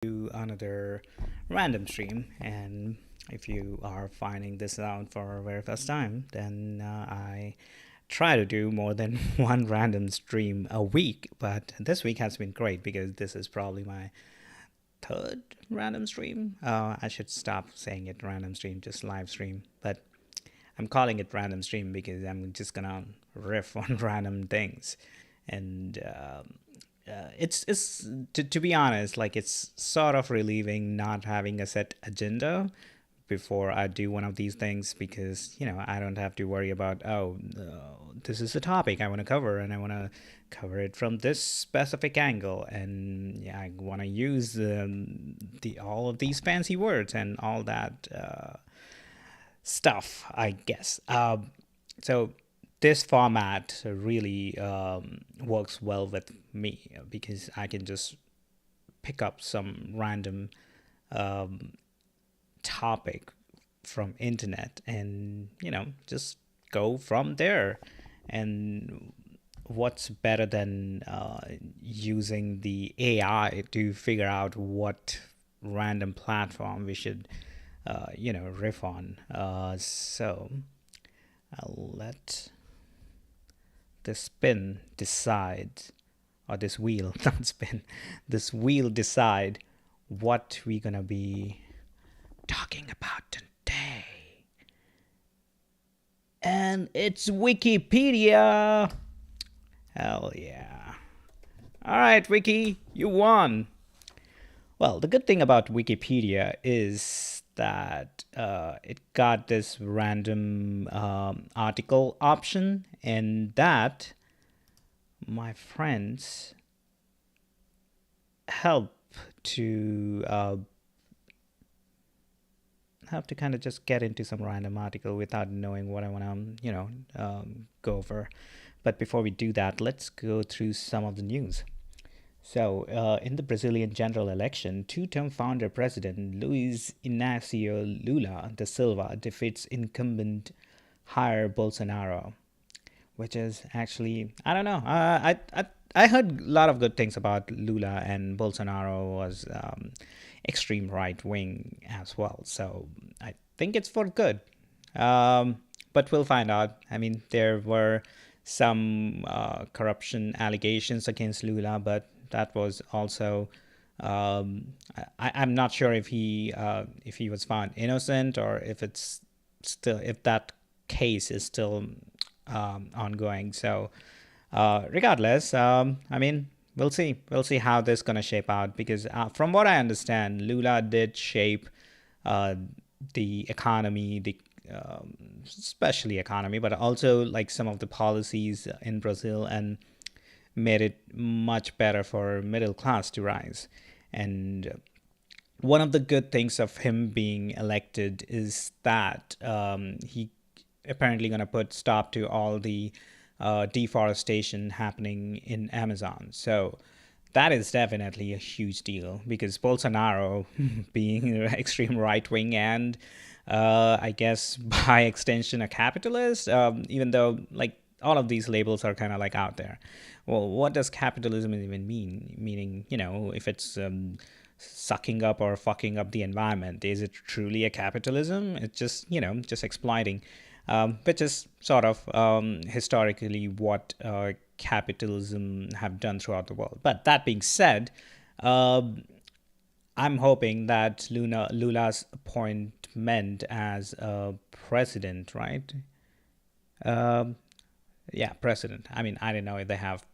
to another random stream. And if you are finding this out for the very first time, then I try to do more than one random stream a week. But this week has been great because this is probably my third random stream. I should stop saying it random stream, just live stream. But I'm calling it random stream because I'm just gonna riff on random things, and it's to be honest, like it's sort of relieving not having a set agenda before I do one of these things because I don't have to worry about this is the topic I want to cover and I want to cover it from this specific angle and yeah, I want to use the all of these fancy words and all that stuff, I guess. So this format really works well with me because I can just pick up some random um, topic from internet and just go from there. And what's better than using the AI to figure out what random platform we should riff on. So I'll let the spin decide, or this wheel, not spin, this wheel decide what we're gonna be talking about today. And it's Wikipedia. Hell yeah. All right, Wiki, you won. Well, the good thing about Wikipedia is that it got this random article option, and that my friends help to kind of just get into some random article without knowing what I want to, go over. But before we do that, let's go through some of the news. So, in the Brazilian general election, two-term founder President Luiz Inácio Lula da Silva defeats incumbent Jair Bolsonaro, which is actually, I don't know. I heard a lot of good things about Lula, and Bolsonaro was extreme right wing as well. So I think it's for good. But we'll find out. I mean, there were some corruption allegations against Lula, but that was also I'm not sure if he was found innocent or if that case is still ongoing. So regardless, I mean, we'll see. We'll see how this is gonna shape out because from what I understand, Lula did shape uh, the economy, the especially economy, but also like some of the policies in Brazil and made it much better for middle class to rise. And one of the good things of him being elected is that he apparently going to put stop to all the deforestation happening in Amazon. So that is definitely a huge deal because Bolsonaro, being an extreme right wing and I guess by extension a capitalist, even though like all of these labels are kind of like out there. Well, what does capitalism even mean? Meaning, if it's sucking up or fucking up the environment, is it truly a capitalism? It's just, just exploiting, which is sort of historically what capitalism have done throughout the world. But that being said, I'm hoping that Lula's appointment as a president, right? Um, yeah, president. I mean, I don't know if they have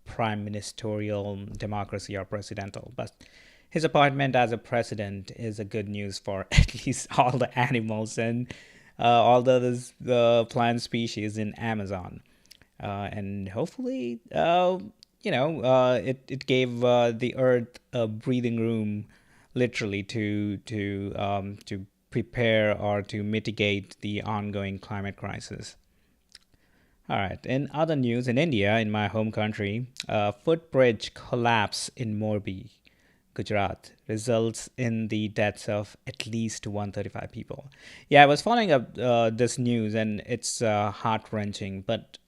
prime ministerial democracy or presidential, but his appointment as a president is a good news for at least all the animals and all the plant species in Amazon. And hopefully, it gave the earth a breathing room, literally to prepare or to mitigate the ongoing climate crisis. All right. In other news, in India, in my home country, a footbridge collapse in Morbi, Gujarat, results in the deaths of at least 135 people. Yeah, I was following up this news, and it's heart wrenching. But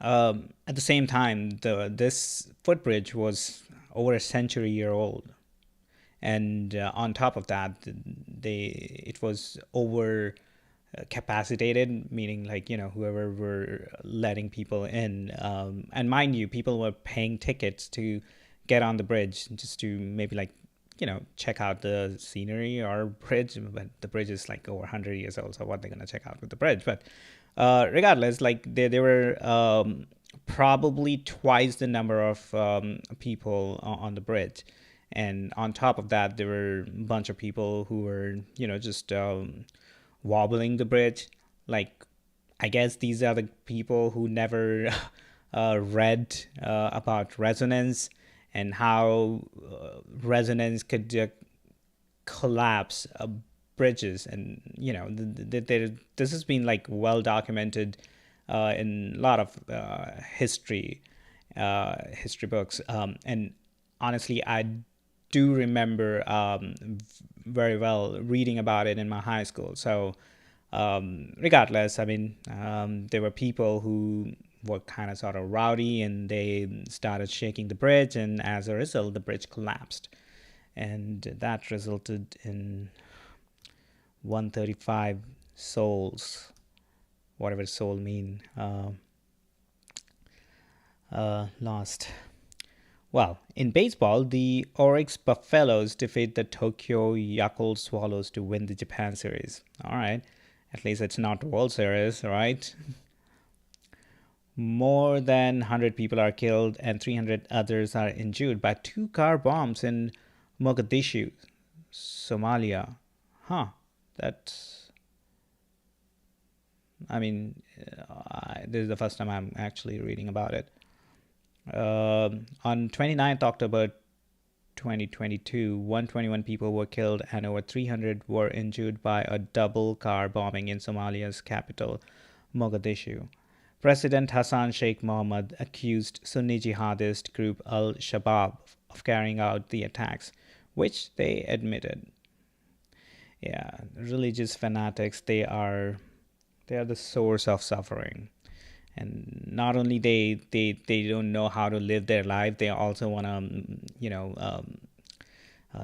at the same time, this footbridge was over a century year old. and on top of that, it was over capacitated, meaning like, whoever were letting people in, and mind you, people were paying tickets to get on the bridge just to maybe like, check out the scenery or bridge. But the bridge is like over 100 years old, so what they're going to check out with the bridge? But regardless, like there were probably twice the number of people on the bridge, and on top of that, there were a bunch of people who were, just wobbling the bridge. Like, I guess these are the people who never read about resonance and how resonance could collapse bridges. And this has been like well documented in a lot of history books, and honestly, I do remember very well reading about it in my high school. So regardless, I mean, there were people who were kind of sort of rowdy, and they started shaking the bridge, and as a result, the bridge collapsed, and that resulted in 135 souls, whatever soul mean, lost. Well, in baseball, the Oryx Buffaloes defeat the Tokyo Yakult Swallows to win the Japan Series. All right, at least it's not World Series, right? More than 100 people are killed and 300 others are injured by two car bombs in Mogadishu, Somalia. Huh, that's, I mean, this is the first time I'm actually reading about it. On 29th October 2022, 121 people were killed and over 300 were injured by a double car bombing in Somalia's capital, Mogadishu. President Hassan Sheikh Mohammed accused Sunni jihadist group Al Shabaab of carrying out the attacks, which they admitted. Yeah, religious fanatics, they are the source of suffering. And not only they don't know how to live their life, they also want to,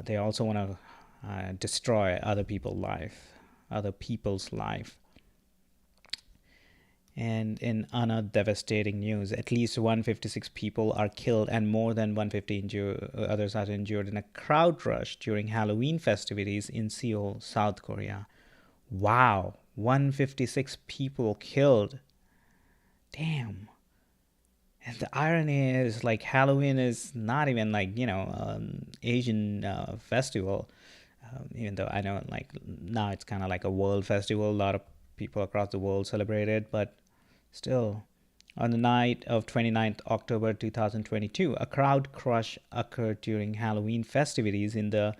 they also want to destroy other people's life. And in other devastating news, at least 156 people are killed and more than 150 others are injured in a crowd rush during Halloween festivities in Seoul, South Korea. Wow, 156 people killed. Damn. And the irony is, like, Halloween is not even like, Asian festival. Even though I know, like, now it's kind of like a world festival. A lot of people across the world celebrate it, but still, on the night of 29th October 2022, a crowd crush occurred during Halloween festivities in the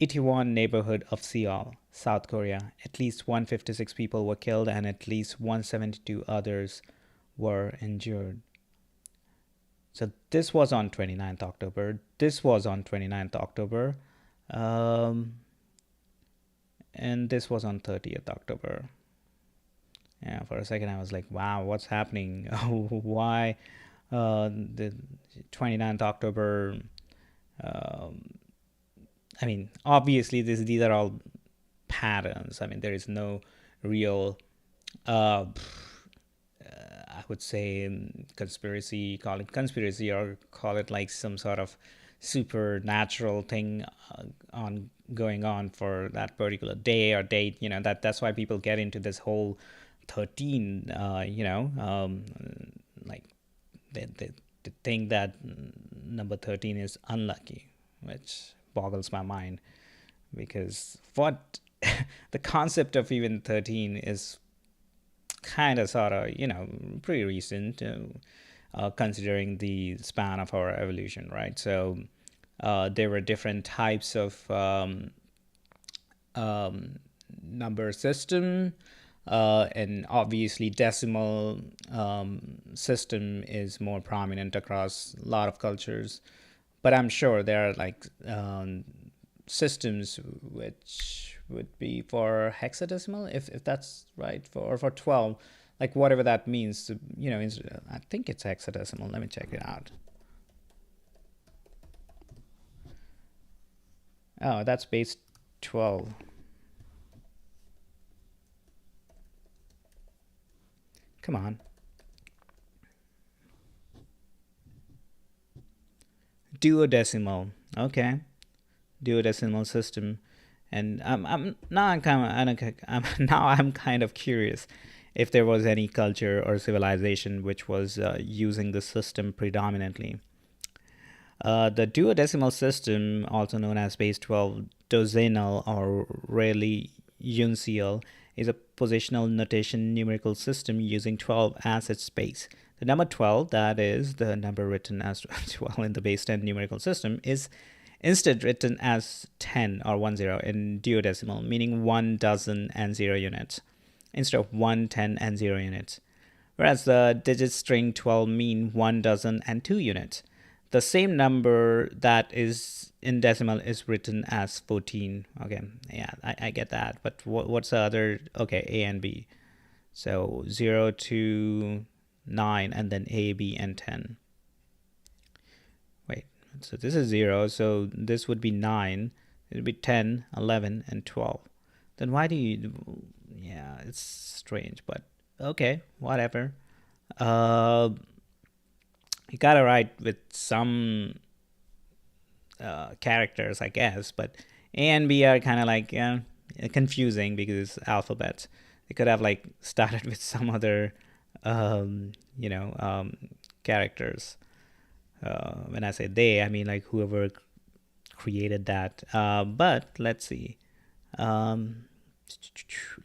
Itaewon neighborhood of Seoul, South Korea. At least 156 people were killed and at least 172 others were injured. So this was on 29th October. This was on 29th October. And this was on 30th October. Yeah, for a second I was like, wow, what's happening? Why the 29th October? I mean, obviously these are all patterns. I mean, there is no real I would say conspiracy, call it conspiracy or call it like some sort of supernatural thing on going on for that particular day or date. That's why people get into this whole 13, like they think that number 13 is unlucky, which boggles my mind, because what the concept of even 13 is kind of sort of pretty recent, considering the span of our evolution, right? So there were different types of number system, and obviously decimal system is more prominent across a lot of cultures, but I'm sure there are like systems which would be for hexadecimal, if that's right, for 12, like whatever that means. I think it's hexadecimal. Let me check it out. Oh, that's base 12. Come on. Duodecimal. Okay. Duodecimal system. And now I'm kind of curious if there was any culture or civilization which was using the system predominantly. The duodecimal system, also known as base 12, dozenal or rarely uncial, is a positional notation numerical system using 12 as its base. The number 12, that is the number written as 12 in the base 10 numerical system, is instead written as 10 or 10 in duodecimal, meaning 1 dozen and 0 units, instead of 1, 10, and 0 units. Whereas the digit string 12 mean 1 dozen and 2 units. The same number that is in decimal is written as 14. Okay, yeah, I get that. But what's the other? Okay, A and B. So 0 to 9, and then A, B, and 10. Wait, so this is 0, so this would be 9. It would be 10, 11, and 12. Then why do you... Yeah, it's strange, but okay, whatever. You got it right with some characters, I guess, but A and B are kind of like confusing because alphabets. They could have like started with some other, you know, characters. When I say they, I mean like whoever created that. But let's see.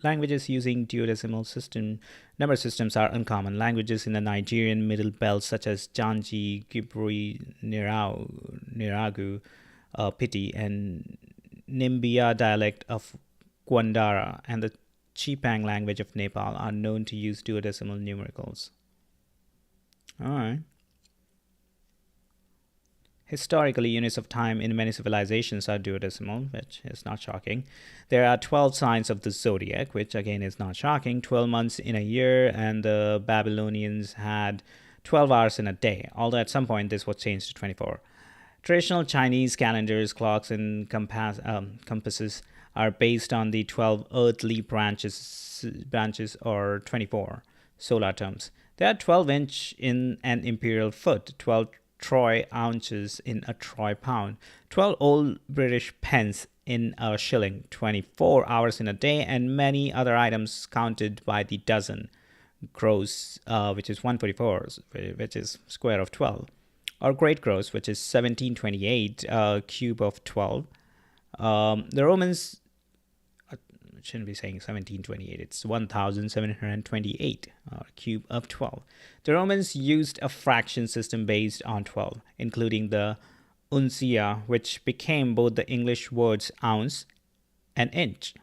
Languages using duodecimal system number systems are uncommon. Languages in the Nigerian Middle Belt, such as Janji, Gibri, Niragu, Piti, and Nimbia dialect of Gwandara, and the Chipang language of Nepal, are known to use duodecimal numericals. All right. Historically, units of time in many civilizations are duodecimal, which is not shocking. There are 12 signs of the zodiac, which again is not shocking, 12 months in a year, and the Babylonians had 12 hours in a day, although at some point this was changed to 24. Traditional Chinese calendars, clocks, and compasses are based on the 12 earthly branches or 24 solar terms. There are 12-inch in an imperial foot, 12 Troy ounces in a Troy pound, 12 old British pence in a shilling, 24 hours in a day, and many other items counted by the dozen. Gross, which is 144, which is square of 12. Or great gross, which is 1728, cube of 12. The Romans shouldn't be saying 1728, it's 1728, cube of 12. The Romans used a fraction system based on 12, including the uncia, which became both the English words ounce and inch.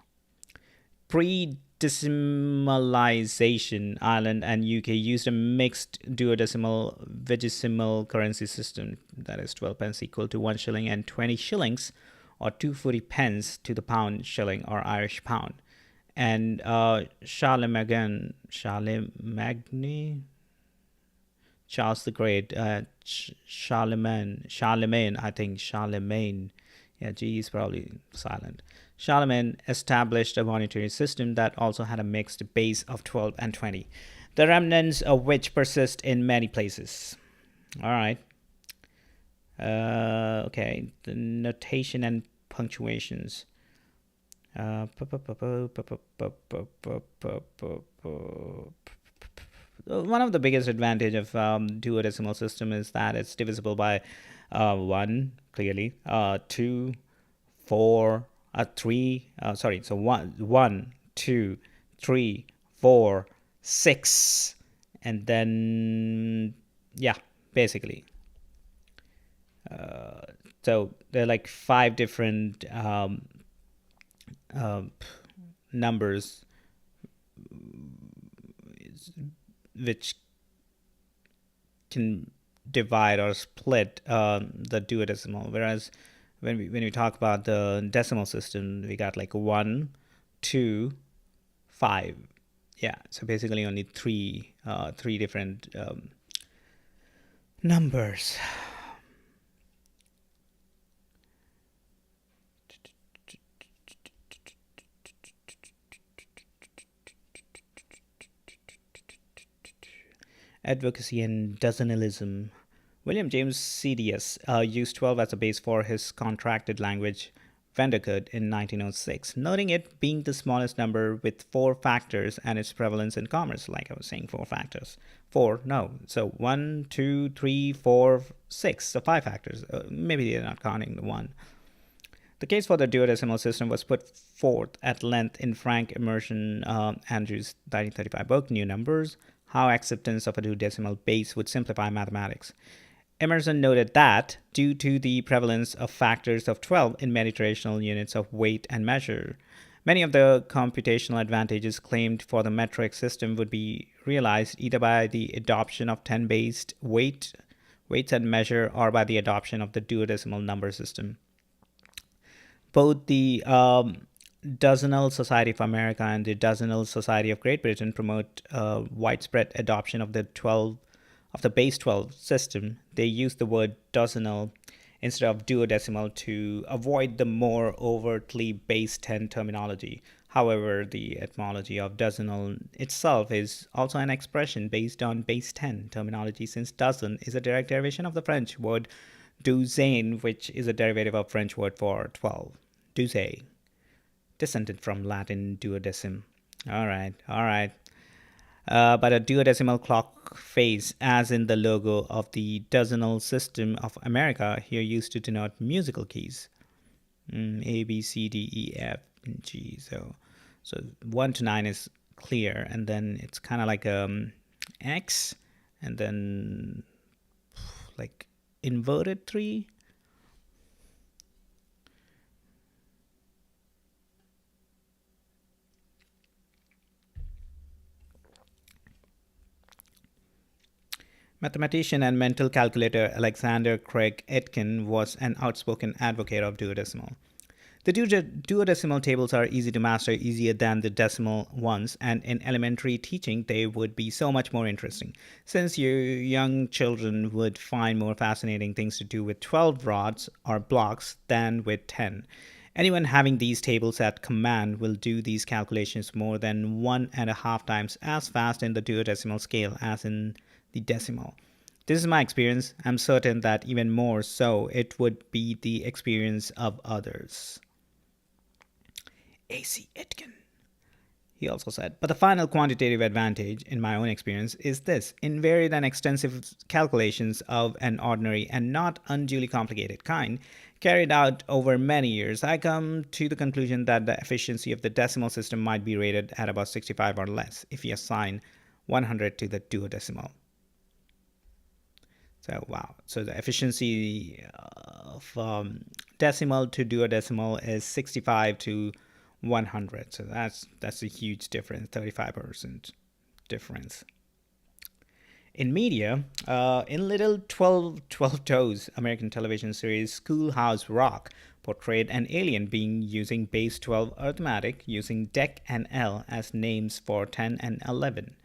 Pre-decimalization, Ireland and UK used a mixed duodecimal vigesimal currency system, that is 12 pence equal to 1 shilling and 20 shillings or 240 pence to the pound, shilling, or Irish pound. And Charlemagne, Charles the Great, Charlemagne, I think Charlemagne, yeah, G is probably silent. Charlemagne established a monetary system that also had a mixed base of 12 and 20, the remnants of which persist in many places. All right. Okay, the notation and punctuations. One of the biggest advantage of duodecimal system is that it's divisible by 1, clearly, 2, 4, 3, so 1, 2, 3, 4, 6, and then, yeah, basically. So there are like 5 different numbers which can divide or split the duodecimal, whereas when we talk about the decimal system, we got like 1, 2, 5. Yeah, so basically only three different numbers. Advocacy and dozenalism. William James CDS used 12 as a base for his contracted language vendor code in 1906, noting it being the smallest number with four factors and its prevalence in commerce. Like I was saying, four factors. Four, no. So one, two, three, four, six. So five factors. Maybe they're not counting the one. The case for the duodecimal system was put forth at length in Frank Emerson Andrews' 1935 book, New Numbers: How Acceptance of a Duodecimal Base Would Simplify Mathematics. Emerson noted that, due to the prevalence of factors of 12 in many traditional units of weight and measure, many of the computational advantages claimed for the metric system would be realized either by the adoption of 10-based weights and measure or by the adoption of the duodecimal number system. Both the Dozenal Society of America and the Dozenal Society of Great Britain promote widespread adoption of the base 12 system. They use the word dozenal instead of duodecimal to avoid the more overtly base 10 terminology. However, the etymology of dozenal itself is also an expression based on base 10 terminology, since dozen is a direct derivation of the French word douzaine, which is a derivative of French word for 12. Douze, descended from Latin duodecim. All right. But a duodecimal clock face, as in the logo of the Dozenal System of America, here used to denote musical keys. A, B, C, D, E, F, and G. So 1 to 9 is clear, and then it's kind of like X, and then like inverted 3. Mathematician and mental calculator Alexander Craig Aitken was an outspoken advocate of duodecimal. The duodecimal tables are easy to master, easier than the decimal ones, and in elementary teaching they would be so much more interesting, since your young children would find more fascinating things to do with 12 rods or blocks than with 10. Anyone having these tables at command will do these calculations more than 1.5 times as fast in the duodecimal scale as in the decimal. This is my experience. I'm certain that even more so, it would be the experience of others. A.C. Aitken. He also said, but the final quantitative advantage, in my own experience, is this: in varied and extensive calculations of an ordinary and not unduly complicated kind, carried out over many years, I come to the conclusion that the efficiency of the decimal system might be rated at about 65 or less if you assign 100 to the duodecimal. So wow. So the efficiency of decimal to duodecimal is 65 to 100. So that's a huge difference, 35% difference. In media, in Little 12 Toes American television series, Schoolhouse Rock portrayed an alien being using base 12 arithmetic, using DEC and L as names for 10 and 11,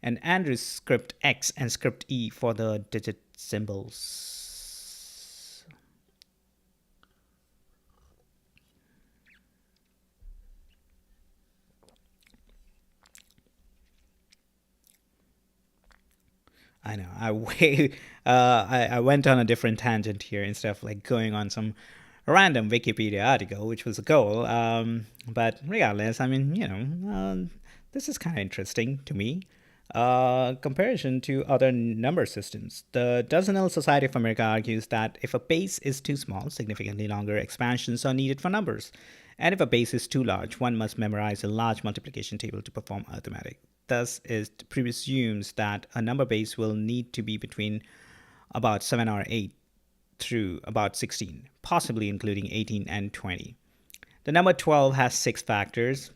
and Andrews script X and script E for the digit symbols. I know. I went on a different tangent here instead of like going on some random Wikipedia article, which was a goal. But regardless, I mean, this is kind of interesting to me. Comparison to other number systems. The Dozenal Society of America argues that if a base is too small, significantly longer expansions are needed for numbers. And if a base is too large, one must memorize a large multiplication table to perform arithmetic. Thus, it presumes that a number base will need to be between about 7 or 8 through about 16, possibly including 18 and 20. The number 12 has 6 factors.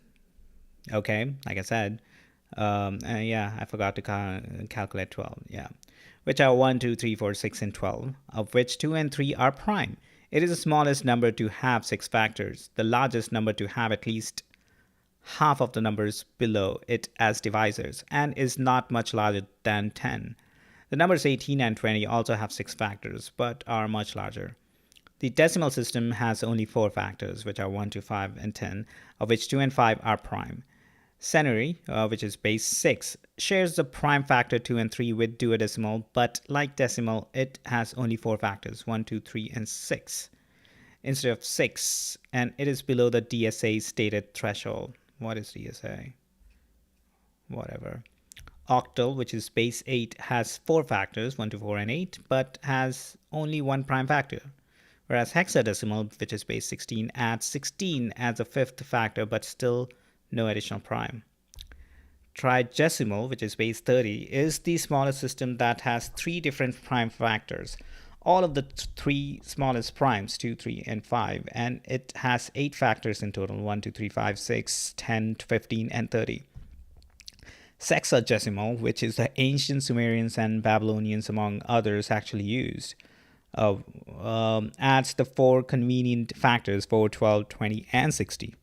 Okay, like I said. I forgot to calculate 12. Yeah, which are 1, 2, 3, 4, 6, and 12, of which 2 and 3 are prime. It is the smallest number to have 6 factors, the largest number to have at least half of the numbers below it as divisors, and is not much larger than 10. The numbers 18 and 20 also have 6 factors, but are much larger. The decimal system has only 4 factors, which are 1 to 5 and 10, of which 2 and 5 are prime. Century, which is base 6, shares the prime factor 2 and 3 with duodecimal, but like decimal, it has only 4 factors 1, 2, 3, and 6 instead of 6, and it is below the DSA stated threshold. What is DSA? Whatever. Octal, which is base 8, has 4 factors 1, 2, 4, and 8, but has only one prime factor. Whereas hexadecimal, which is base 16, adds 16 as a fifth factor, but still no additional prime. Trigesimal, which is base 30, is the smallest system that has 3 different prime factors. All of the 3 smallest primes, 2, 3, and 5, and it has 8 factors in total 1, 2, 3, 5, 6, 10, 15, and 30. Sexagesimal, which is the ancient Sumerians and Babylonians, among others, actually used, adds the 4 convenient factors 4, 12, 20, and 60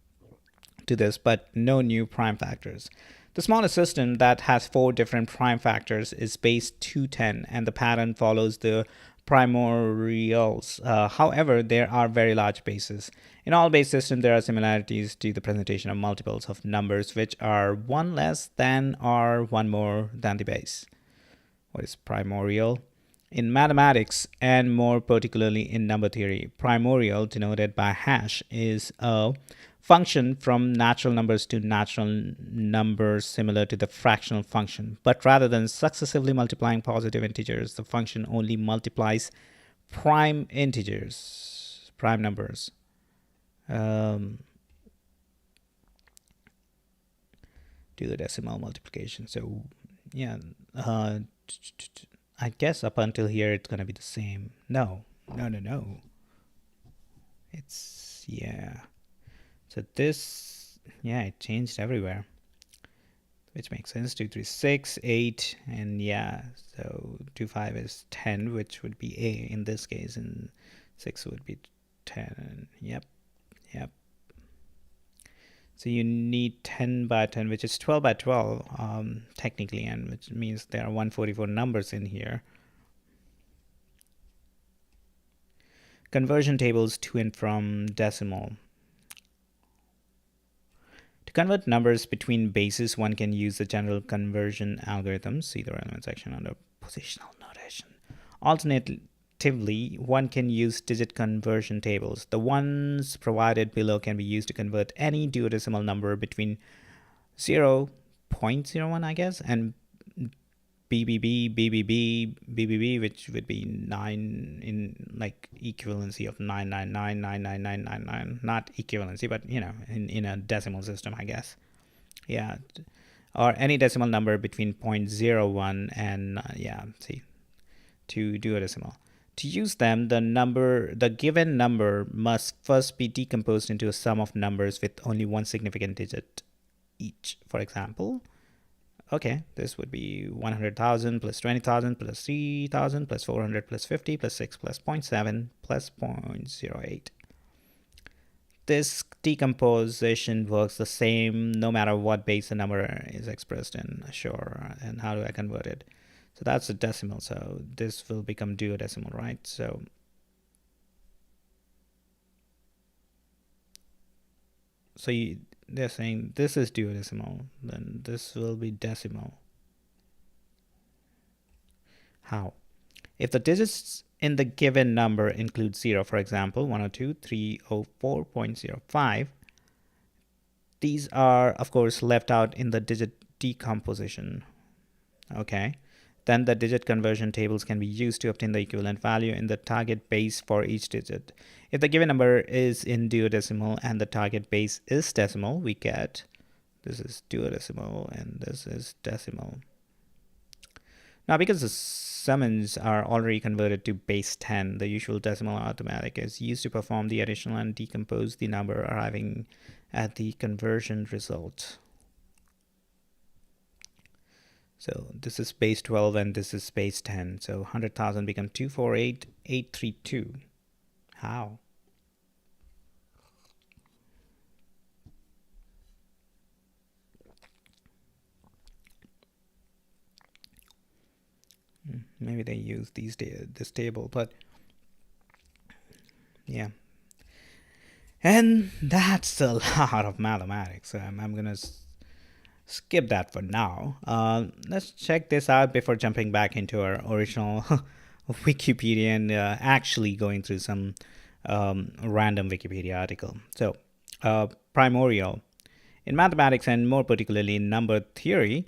to this, but no new prime factors. The smallest system that has 4 different prime factors is base 210, and the pattern follows the primorials. However, there are very large bases. In all base systems, there are similarities to the presentation of multiples of numbers which are 1 less than or 1 more than the base. What is primorial? In mathematics, and more particularly in number theory, primorial, denoted by hash, is a function from natural numbers to natural numbers similar to the fractional function. But rather than successively multiplying positive integers, the function only multiplies prime integers, prime numbers. Do the decimal multiplication. So, yeah, I guess up until here it's going to be the same. No. It's, yeah. So this, yeah, it changed everywhere, which makes sense. 2, 3, 6, 8, and yeah, so 2, 5 is 10, which would be A in this case, and 6 would be 10. Yep. So you need 10 by 10, which is 12 by 12, technically, and which means there are 144 numbers in here. Conversion tables to and from decimal. To convert numbers between bases, one can use the general conversion algorithm. See the relevant section under positional notation. Alternatively, one can use digit conversion tables. The ones provided below can be used to convert any duodecimal number between 0.01, I guess, and BBB, which would be 9 in like equivalency of 9999999. Not equivalency, but in a decimal system, I guess. Yeah, or any decimal number between 0.01 and to duodecimal. To use them, the given number must first be decomposed into a sum of numbers with only one significant digit each. For example, okay, this would be 100,000 plus 20,000 plus 3,000 plus 400 plus 50 plus 6 plus 0.7 plus 0.08. This decomposition works the same no matter what base the number is expressed in. Sure, and how do I convert it? So that's a decimal, so this will become duodecimal, right? So they're saying this is duodecimal, then this will be decimal. How? If the digits in the given number include 0, for example, 102.304.05, these are, of course, left out in the digit decomposition. Okay. Then the digit conversion tables can be used to obtain the equivalent value in the target base for each digit. If the given number is in duodecimal and the target base is decimal, we get this is duodecimal and this is decimal. Now, because the summands are already converted to base 10, the usual decimal arithmetic is used to perform the addition and decompose the number, arriving at the conversion result. So this is base 12 and this is base 10. So 100,000 become 248,832. How? Maybe they use this table, but yeah. And that's a lot of mathematics. I'm gonna skip that for now. Let's check this out before jumping back into our original Wikipedia and actually going through some random Wikipedia article. So, primordial. In mathematics and more particularly in number theory,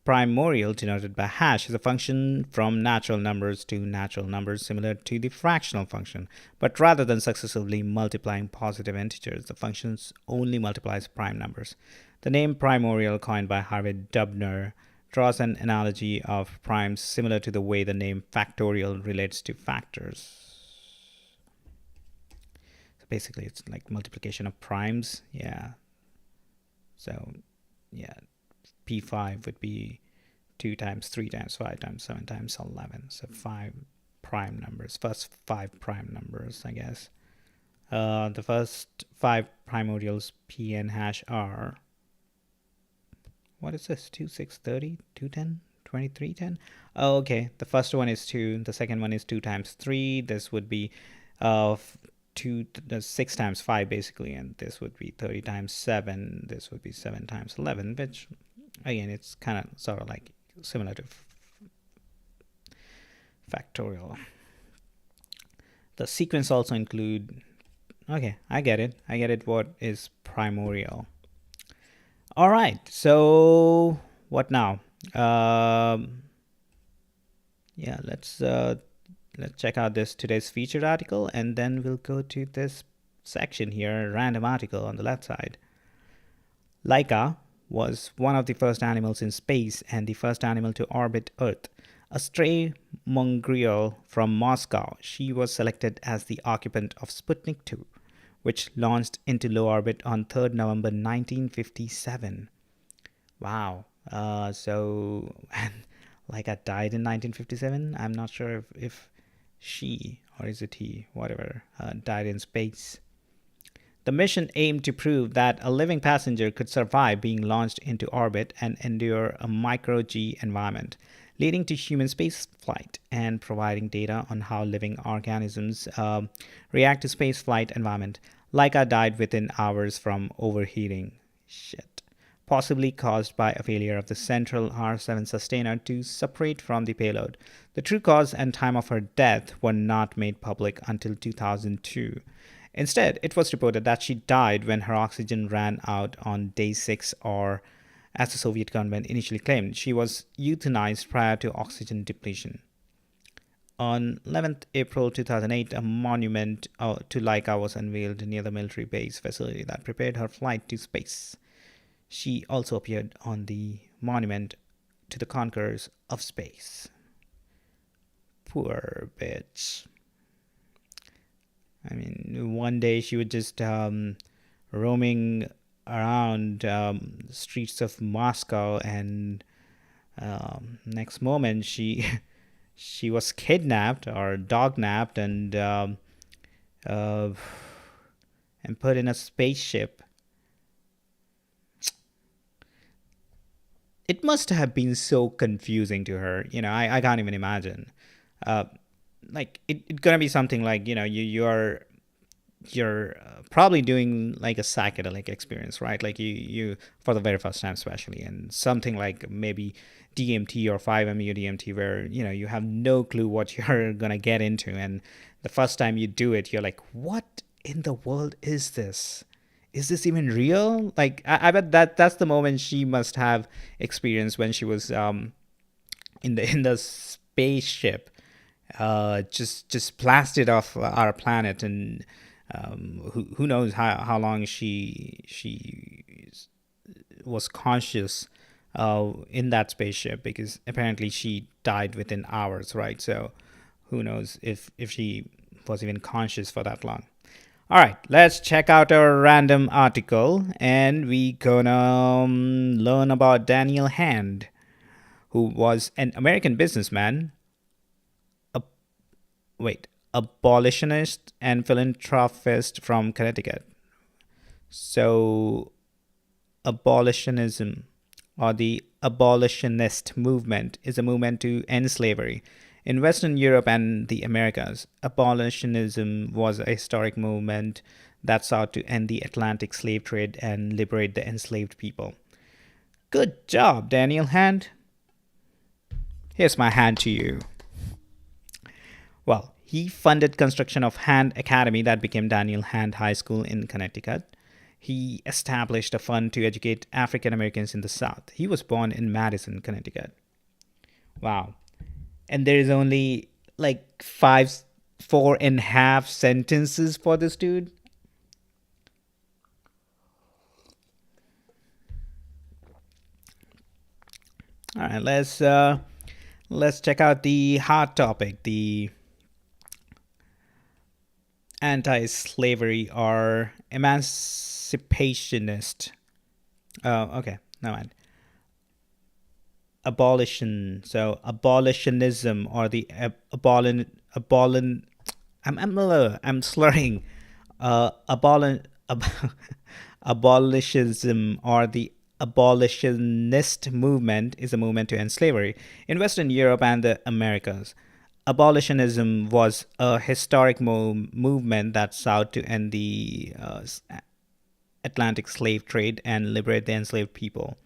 primordial, denoted by hash, is a function from natural numbers to natural numbers similar to the fractional function. But rather than successively multiplying positive integers, the function only multiplies prime numbers. The name primordial, coined by Harvey Dubner, draws an analogy of primes similar to the way the name factorial relates to factors. So basically, it's like multiplication of primes. Yeah. So, yeah, P5 would be 2 times 3 times 5 times 7 times 11. So 5 prime numbers, first 5 prime numbers, I guess. The first 5 primordials, P and hash, are, what is this? 2, 6, 30, 210, 23, 10? Oh, okay. The first one is 2. The second one is 2 times 3. This would be 6 times 5 basically, and this would be 30 times 7. This would be 7 times 11, which again, it's kind of sort of like similar to factorial. The sequence also include, okay, I get it, what is primordial. All right, so what now? Yeah, let's check out this today's featured article, and then we'll go to this section here, random article on the left side. Laika was one of the first animals in space and the first animal to orbit Earth. A stray mongrel from Moscow, she was selected as the occupant of Sputnik 2, which launched into low orbit on 3rd November 1957. Wow. So, and Laika died in 1957. I'm not sure if she, or is it he, whatever, died in space. The mission aimed to prove that a living passenger could survive being launched into orbit and endure a micro-G environment, leading to human spaceflight and providing data on how living organisms react to spaceflight environment. Laika died within hours from overheating. Shit. Possibly caused by a failure of the central R7 sustainer to separate from the payload. The true cause and time of her death were not made public until 2002. Instead, it was reported that she died when her oxygen ran out on day 6, or, as the Soviet government initially claimed, she was euthanized prior to oxygen depletion. On 11th April 2008, a monument to Laika was unveiled near the military base facility that prepared her flight to space. She also appeared on the monument to the conquerors of space. Poor bitch. I mean, one day she was just roaming around streets of Moscow, and next moment she she was kidnapped or dognapped and put in a spaceship. It must have been so confusing to her. I can't even imagine. Like it's gonna be something like, you're probably doing like a psychedelic experience, right? Like you for the very first time especially, and something like maybe DMT or 5-MeO DMT, where you have no clue what you're gonna get into, and the first time you do it, you're like, what in the world is this? Is this even real? Like I bet that's the moment she must have experienced when she was in the spaceship, just blasted off our planet, and who knows how long she was conscious in that spaceship, because apparently she died within hours, right? So who knows if she was even conscious for that long. All right, let's check out our random article, and we gonna learn about Daniel Hand, who was an American businessman, a abolitionist and philanthropist from Connecticut. So, abolitionism, or the abolitionist movement, is a movement to end slavery. In Western Europe and the Americas, abolitionism was a historic movement that sought to end the Atlantic slave trade and liberate the enslaved people. Good job, Daniel Hand. Here's my hand to you. Well, he funded construction of Hand Academy that became Daniel Hand High School in Connecticut. He established a fund to educate African Americans in the South. He was born in Madison, Connecticut. Wow. And there is only like five, 4.5 sentences for this dude. All right, let's check out the hot topic, the anti-slavery or emancipationist. Okay, no mind. Abolition. So abolitionism or the abolin. I'm slurring. Abolin. Abolitionism or the abolitionist movement is a movement to end slavery in Western Europe and the Americas. Abolitionism was a historic movement that sought to end the Atlantic slave trade and liberate the enslaved people.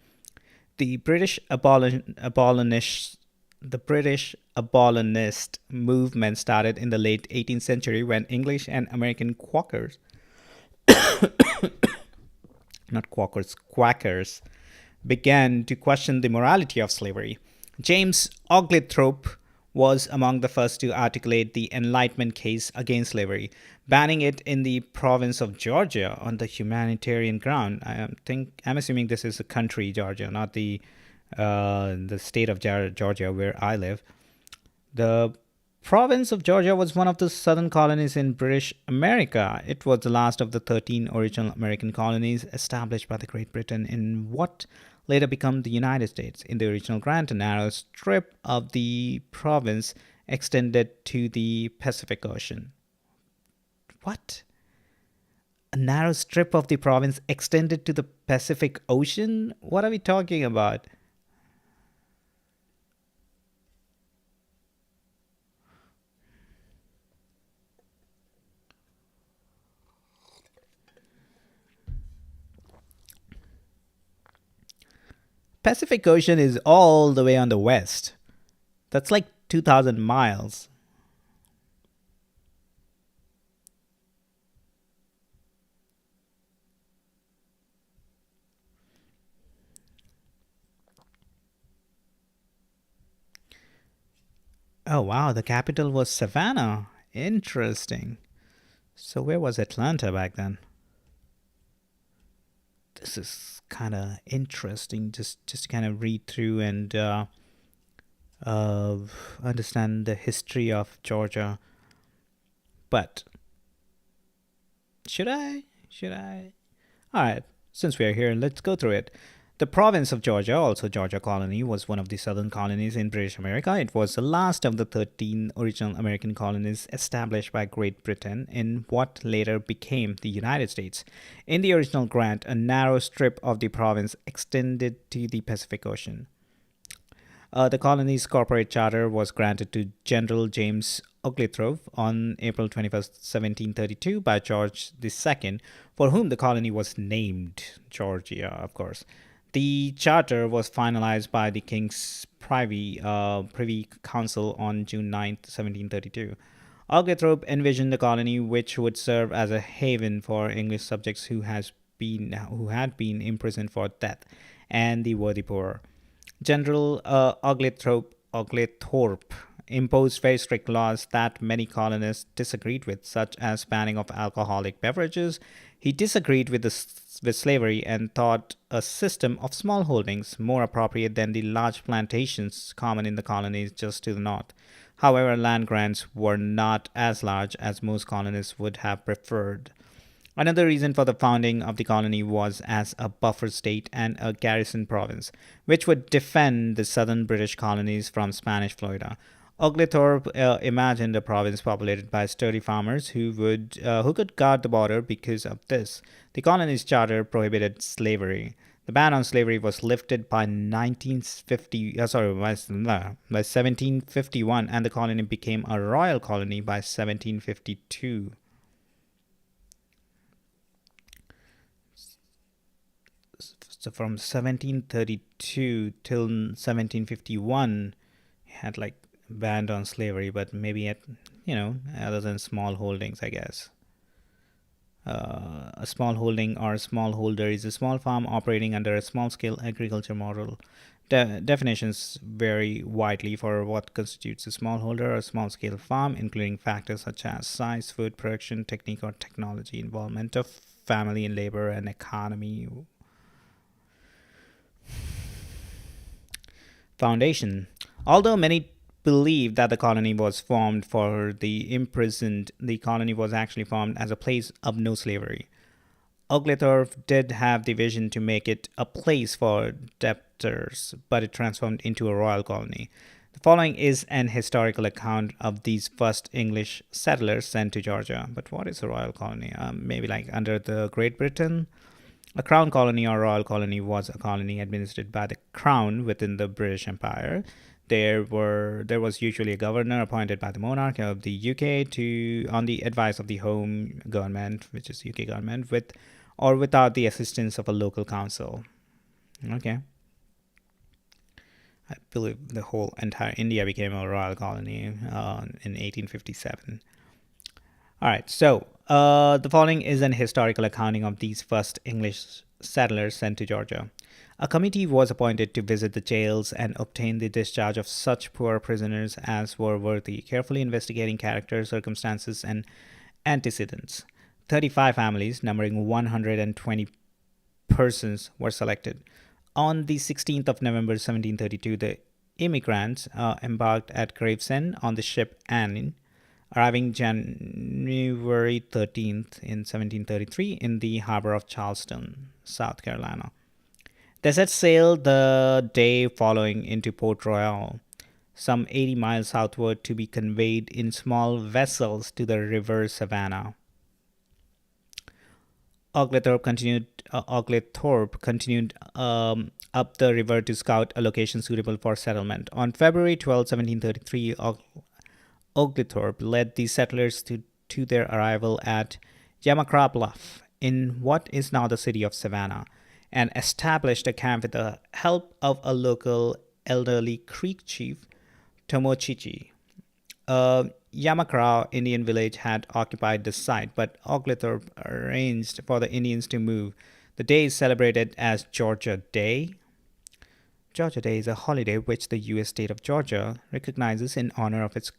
The British abolitionist the British abolitionist movement started in the late 18th century when English and American Quakers, not Quakers, Quackers, began to question the morality of slavery. James Oglethorpe was among the first to articulate the Enlightenment case against slavery, banning it in the province of Georgia on the humanitarian ground. I'm assuming this is the country Georgia, not the state of Georgia where I live. The province of Georgia was one of the southern colonies in British America. It was the last of the 13 original American colonies established by the Great Britain in what later became the United States. In the original grant, a narrow strip of the province extended to the Pacific Ocean. What? A narrow strip of the province extended to the Pacific Ocean? What are we talking about? Pacific Ocean is all the way on the west. That's like 2,000 miles. Oh, wow. The capital was Savannah. Interesting. So, where was Atlanta back then? This is kind of interesting. Just to kind of read through and uh, understand the history of Georgia. But should I? Should I? All right. Since we are here, let's go through it. The province of Georgia, also Georgia Colony, was one of the southern colonies in British America. It was the last of the 13 original American colonies established by Great Britain in what later became the United States. In the original grant, a narrow strip of the province extended to the Pacific Ocean. The colony's corporate charter was granted to General James Oglethorpe on April 21st, 1732, by George II, for whom the colony was named Georgia, of course. The charter was finalized by the King's Privy Council on June 9th, 1732. Oglethorpe envisioned a colony which would serve as a haven for English subjects who had been imprisoned for death and the worthy poor. General Oglethorpe imposed very strict laws that many colonists disagreed with, such as banning of alcoholic beverages. He disagreed with slavery and thought a system of small holdings more appropriate than the large plantations common in the colonies just to the north. However, land grants were not as large as most colonists would have preferred. Another reason for the founding of the colony was as a buffer state and a garrison province, which would defend the southern British colonies from Spanish Florida. Oglethorpe imagined a province populated by sturdy farmers who could guard the border. Because of this, the colony's charter prohibited slavery. The ban on slavery was lifted by 1751, and the colony became a royal colony by 1752. So from 1732 till 1751, he had like banned on slavery, but maybe at, other than small holdings, I guess. A small holding or smallholder is a small farm operating under a small scale agriculture model. Definitions vary widely for what constitutes a smallholder or small scale farm, including factors such as size, food production, technique or technology, involvement of family in labor, and economy. Foundation. Although many believe that the colony was formed for the imprisoned, the colony was actually formed as a place of no slavery. Oglethorpe did have the vision to make it a place for debtors, but it transformed into a royal colony. The following is an historical account of these first English settlers sent to Georgia. But what is a royal colony? Maybe like under the Great Britain? A crown colony or royal colony was a colony administered by the crown within the British Empire. There was usually a governor appointed by the monarch of the UK to on the advice of the home government, which is UK government, with or without the assistance of a local council. Okay. I believe the whole entire India became a royal colony in 1857. All right, so the following is an historical accounting of these first English settlers sent to Georgia. A committee was appointed to visit the jails and obtain the discharge of such poor prisoners as were worthy, carefully investigating character, circumstances, and antecedents. 35 families, numbering 120 persons, were selected. On the 16th of November 1732, the immigrants embarked at Gravesend on the ship Anne, arriving January 13th in 1733 in the harbor of Charleston, South Carolina. They set sail the day following into Port Royal, some 80 miles southward, to be conveyed in small vessels to the river Savannah. Oglethorpe continued up the river to scout a location suitable for settlement. On February 12, 1733, Oglethorpe led the settlers to their arrival at Yamacraw Bluff, in what is now the city of Savannah, and established a camp with the help of a local elderly Creek chief, Tomochichi. Yamacraw Indian village had occupied the site, but Oglethorpe arranged for the Indians to move. The day is celebrated as Georgia Day. Georgia Day is a holiday which the U.S. state of Georgia recognizes in honor of its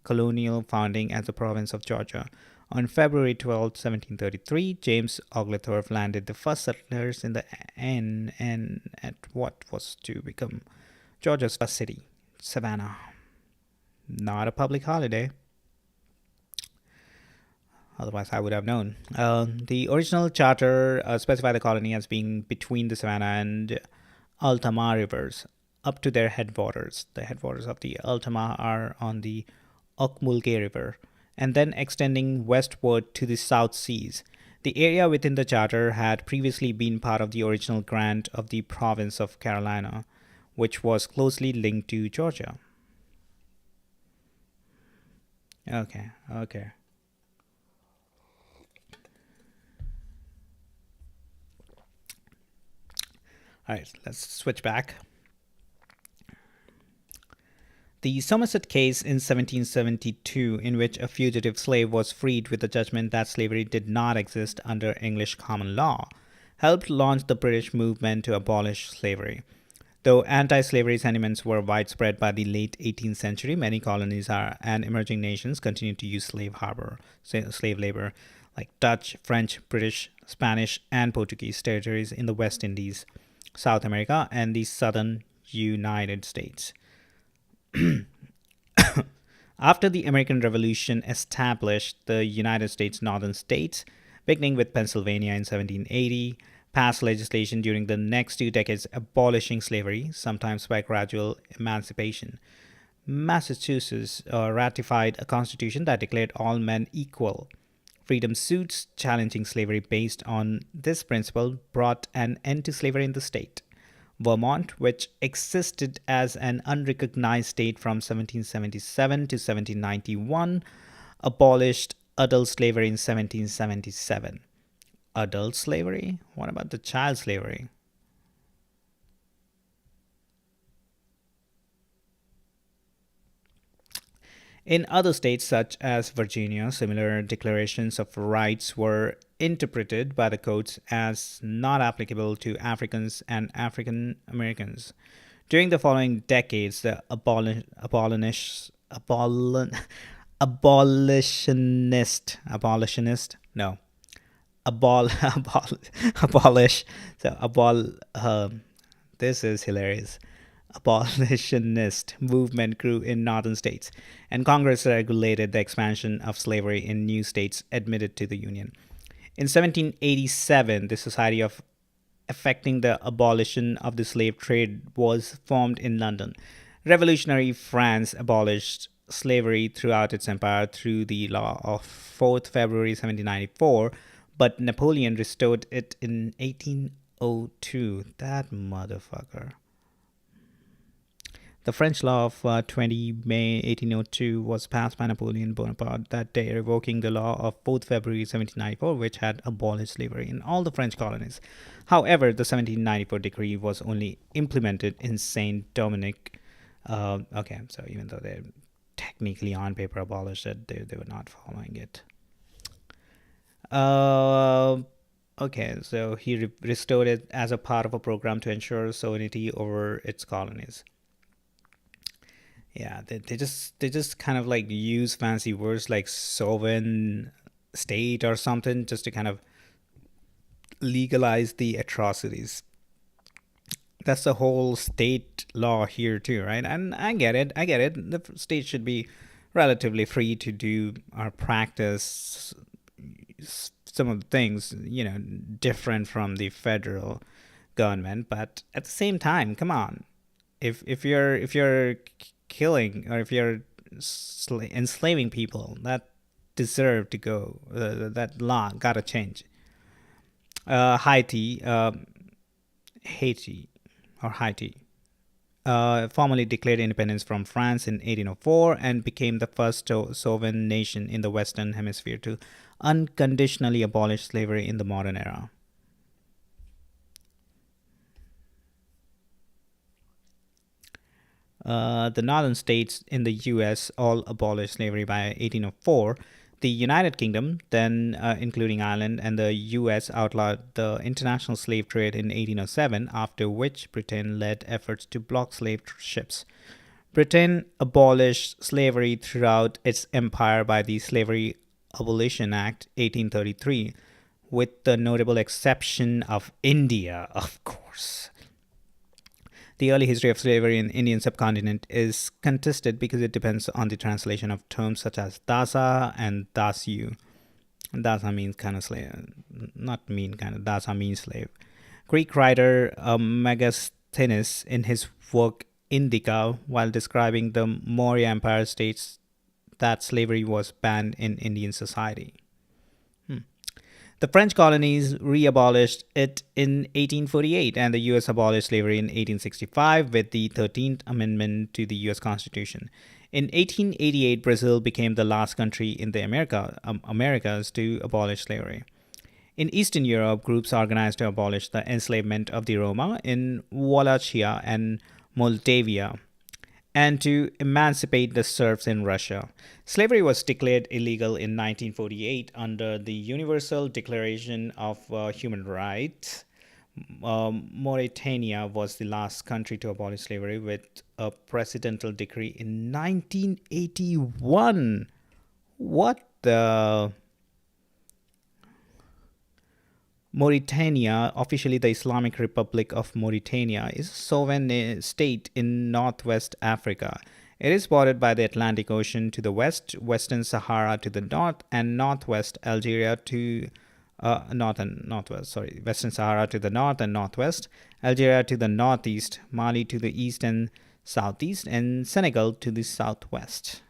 colonial founding as the province of Georgia. On February 12, 1733, James Oglethorpe landed the first settlers in the N at what was to become Georgia's first city, Savannah. Not a public holiday. Otherwise, I would have known. The original charter specified the colony as being between the Savannah and Altamaha rivers up to their headwaters. The headwaters of the Altamaha are on the Ocmulgee River, and then extending westward to the South Seas. The area within the charter had previously been part of the original grant of the province of Carolina, which was closely linked to Georgia. Okay. All right, let's switch back. The Somerset case in 1772, in which a fugitive slave was freed with the judgment that slavery did not exist under English common law, helped launch the British movement to abolish slavery. Though anti-slavery sentiments were widespread by the late 18th century, many colonies and emerging nations continued to use slave labor, like Dutch, French, British, Spanish, and Portuguese territories in the West Indies, South America, and the southern United States. After the American Revolution established the United States northern states, beginning with Pennsylvania in 1780, passed legislation during the next 2 decades abolishing slavery, sometimes by gradual emancipation. Massachusetts ratified a constitution that declared all men equal. Freedom suits challenging slavery based on this principle brought an end to slavery in the state. Vermont, which existed as an unrecognized state from 1777 to 1791, abolished adult slavery in 1777. Adult slavery? What about the child slavery? In other states, such as Virginia, similar declarations of rights were interpreted by the courts as not applicable to Africans and African Americans. During the following decades, the abolitionist, no, abolish, so this is hilarious. Abolitionist movement grew in northern states, and Congress regulated the expansion of slavery in new states admitted to the Union. In 1787, the Society of Effecting the Abolition of the Slave Trade was formed in London. Revolutionary France abolished slavery throughout its empire through the law of 4th February 1794, but Napoleon restored it in 1802. That motherfucker. The French law of 20 May 1802 was passed by Napoleon Bonaparte that day, revoking the law of 4th February 1794, which had abolished slavery in all the French colonies. However, the 1794 decree was only implemented in Saint Dominic. Okay, so even though they technically on paper abolished it, they were not following it. Okay, so he restored it as a part of a program to ensure sovereignty over its colonies. Yeah, they just kind of like use fancy words like sovereign state or something just to kind of legalize the atrocities. That's the whole state law here too, right? And I get it. The state should be relatively free to do or practice some of the things, different from the federal government. But at the same time, come on, if you're killing or if you're enslaving people that deserve to go, that law gotta change. Haiti or Haiti formally declared independence from France in 1804 and became the first sovereign nation in the Western Hemisphere to unconditionally abolish slavery in the modern era. The northern states in the U.S. all abolished slavery by 1804. The United Kingdom, then including Ireland, and the U.S. outlawed the international slave trade in 1807, after which Britain led efforts to block slave ships. Britain abolished slavery throughout its empire by the Slavery Abolition Act 1833, with the notable exception of India, of course. The early history of slavery in the Indian subcontinent is contested because it depends on the translation of terms such as dasa and dasyu. Dasa means kind of slave, not mean kind of, dasa means slave. Greek writer Megasthenes, in his work Indica, while describing the Maurya Empire, states that slavery was banned in Indian society. The French colonies re-abolished it in 1848, and the U.S. abolished slavery in 1865 with the 13th Amendment to the U.S. Constitution. In 1888, Brazil became the last country in the Americas to abolish slavery. In Eastern Europe, groups organized to abolish the enslavement of the Roma in Wallachia and Moldavia, and to emancipate the serfs in Russia. Slavery was declared illegal in 1948 under the Universal Declaration of Human Rights. Mauritania was the last country to abolish slavery with a presidential decree in 1981. What the? Mauritania, officially the Islamic Republic of Mauritania, is a sovereign state in northwest Africa. It is bordered by the Atlantic Ocean to the west, Western Sahara to the north, and northwest Algeria to Western Sahara to the north and northwest, Algeria to the northeast, Mali to the east and southeast, and Senegal to the southwest.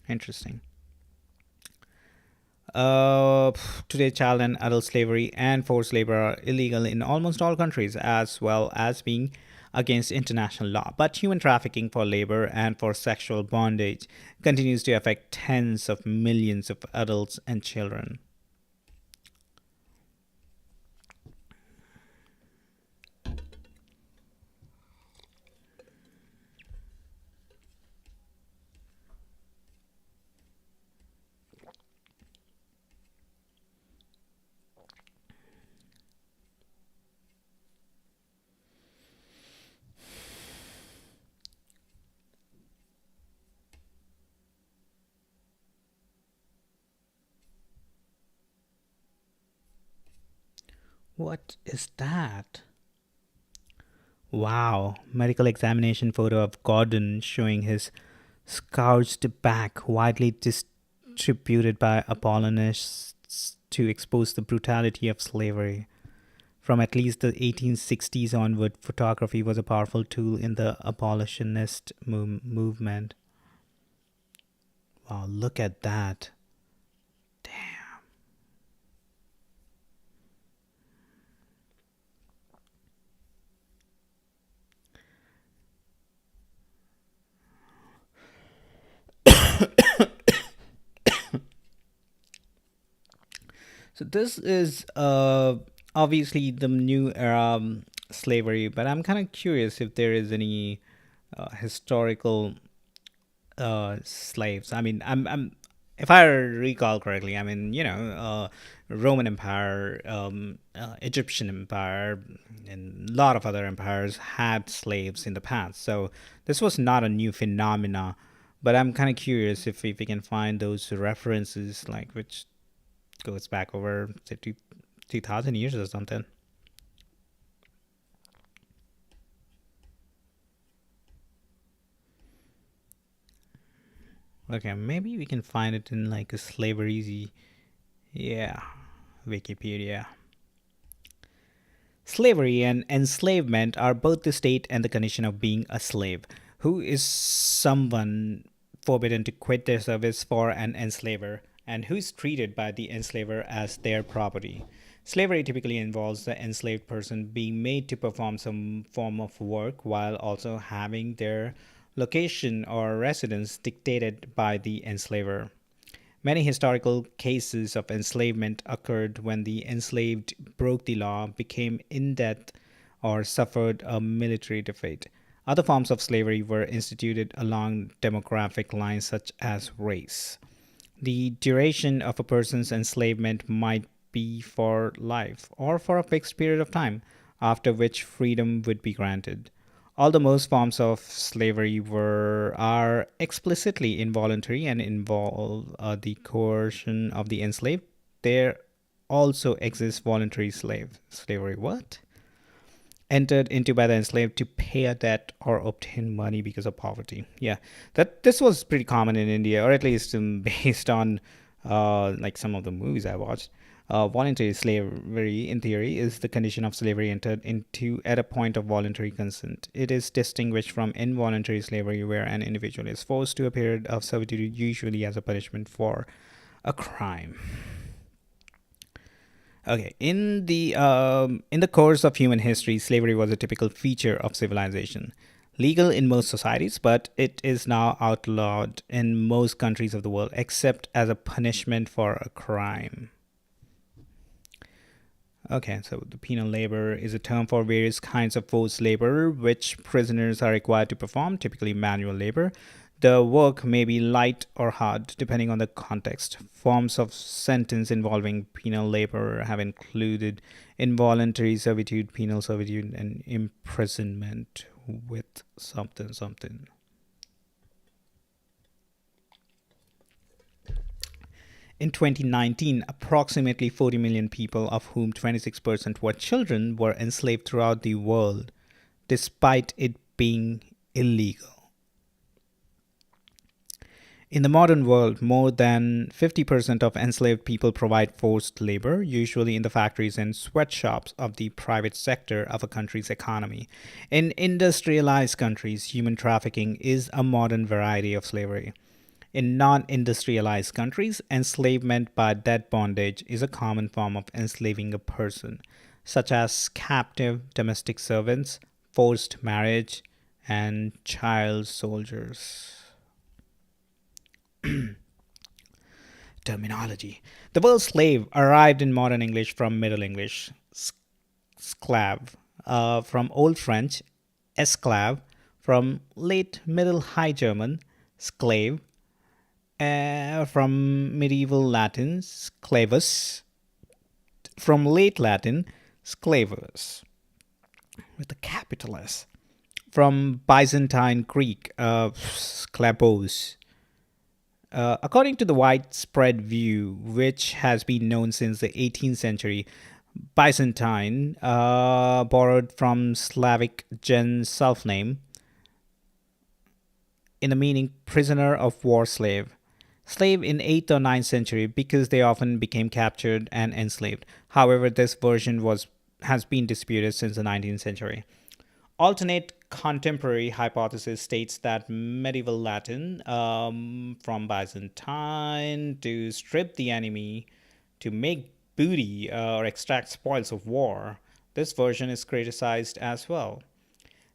Interesting. Today, child and adult slavery and forced labor are illegal in almost all countries, as well as being against international law. But human trafficking for labor and for sexual bondage continues to affect tens of millions of adults and children. What is that? Wow. Medical examination photo of Gordon showing his scourged back, widely distributed by abolitionists to expose the brutality of slavery. From at least the 1860s onward, photography was a powerful tool in the abolitionist movement. Wow, look at that. Damn. So this is obviously the new era slavery, but I'm kind of curious if there is any historical slaves. I mean, if I recall correctly, I mean, Roman Empire, Egyptian Empire, and a lot of other empires had slaves in the past. So this was not a new phenomena. But I'm kind of curious if we can find those references, like which goes back over say 2,000 years or something. Okay, maybe we can find it in like a slavery. Yeah, Wikipedia. Slavery and enslavement are both the state and the condition of being a slave. Who is someone forbidden to quit their service for an enslaver, and who is treated by the enslaver as their property? Slavery typically involves the enslaved person being made to perform some form of work while also having their location or residence dictated by the enslaver. Many historical cases of enslavement occurred when the enslaved broke the law, became in debt, or suffered a military defeat. Other forms of slavery were instituted along demographic lines such as race. The duration of a person's enslavement might be for life or for a fixed period of time, after which freedom would be granted. Although most forms of slavery were are explicitly involuntary and involve the coercion of the enslaved, there also exists voluntary slavery. What? Entered into by the enslaved to pay a debt or obtain money because of poverty. Yeah, that this was pretty common in India, or at least based on like some of the movies I watched. Voluntary slavery, in theory, is the condition of slavery entered into at a point of voluntary consent. It is distinguished from involuntary slavery, where an individual is forced to a period of servitude, usually as a punishment for a crime. Okay, in the course of human history, slavery was a typical feature of civilization. Legal in most societies, but it is now outlawed in most countries of the world, except as a punishment for a crime. Okay, so the penal labor is a term for various kinds of forced labor which prisoners are required to perform, typically manual labor. The work may be light or hard depending on the context. Forms of sentence involving penal labor have included involuntary servitude, penal servitude, and imprisonment with something something. In 2019, approximately 40 million people, of whom 26% were children, were enslaved throughout the world, despite it being illegal. In the modern world, more than 50% of enslaved people provide forced labor, usually in the factories and sweatshops of the private sector of a country's economy. In industrialized countries, human trafficking is a modern variety of slavery. In non industrialized countries, enslavement by debt bondage is a common form of enslaving a person, such as captive domestic servants, forced marriage, and child soldiers. Terminology. The word slave arrived in modern English from Middle English, sclave, from Old French, esclave, from late Middle High German, sclave, from medieval Latin, sclavus, from late Latin, sclavus, with a capital S, from Byzantine Greek, sklabos. According to the widespread view, which has been known since the 18th century, Byzantine, borrowed from Slavic gen self name, in the meaning prisoner of war slave. Slave in 8th or 9th century because they often became captured and enslaved. However, this version has been disputed since the 19th century. Alternate contemporary hypothesis states that medieval Latin, from Byzantine to strip the enemy to make booty or extract spoils of war, this version is criticized as well.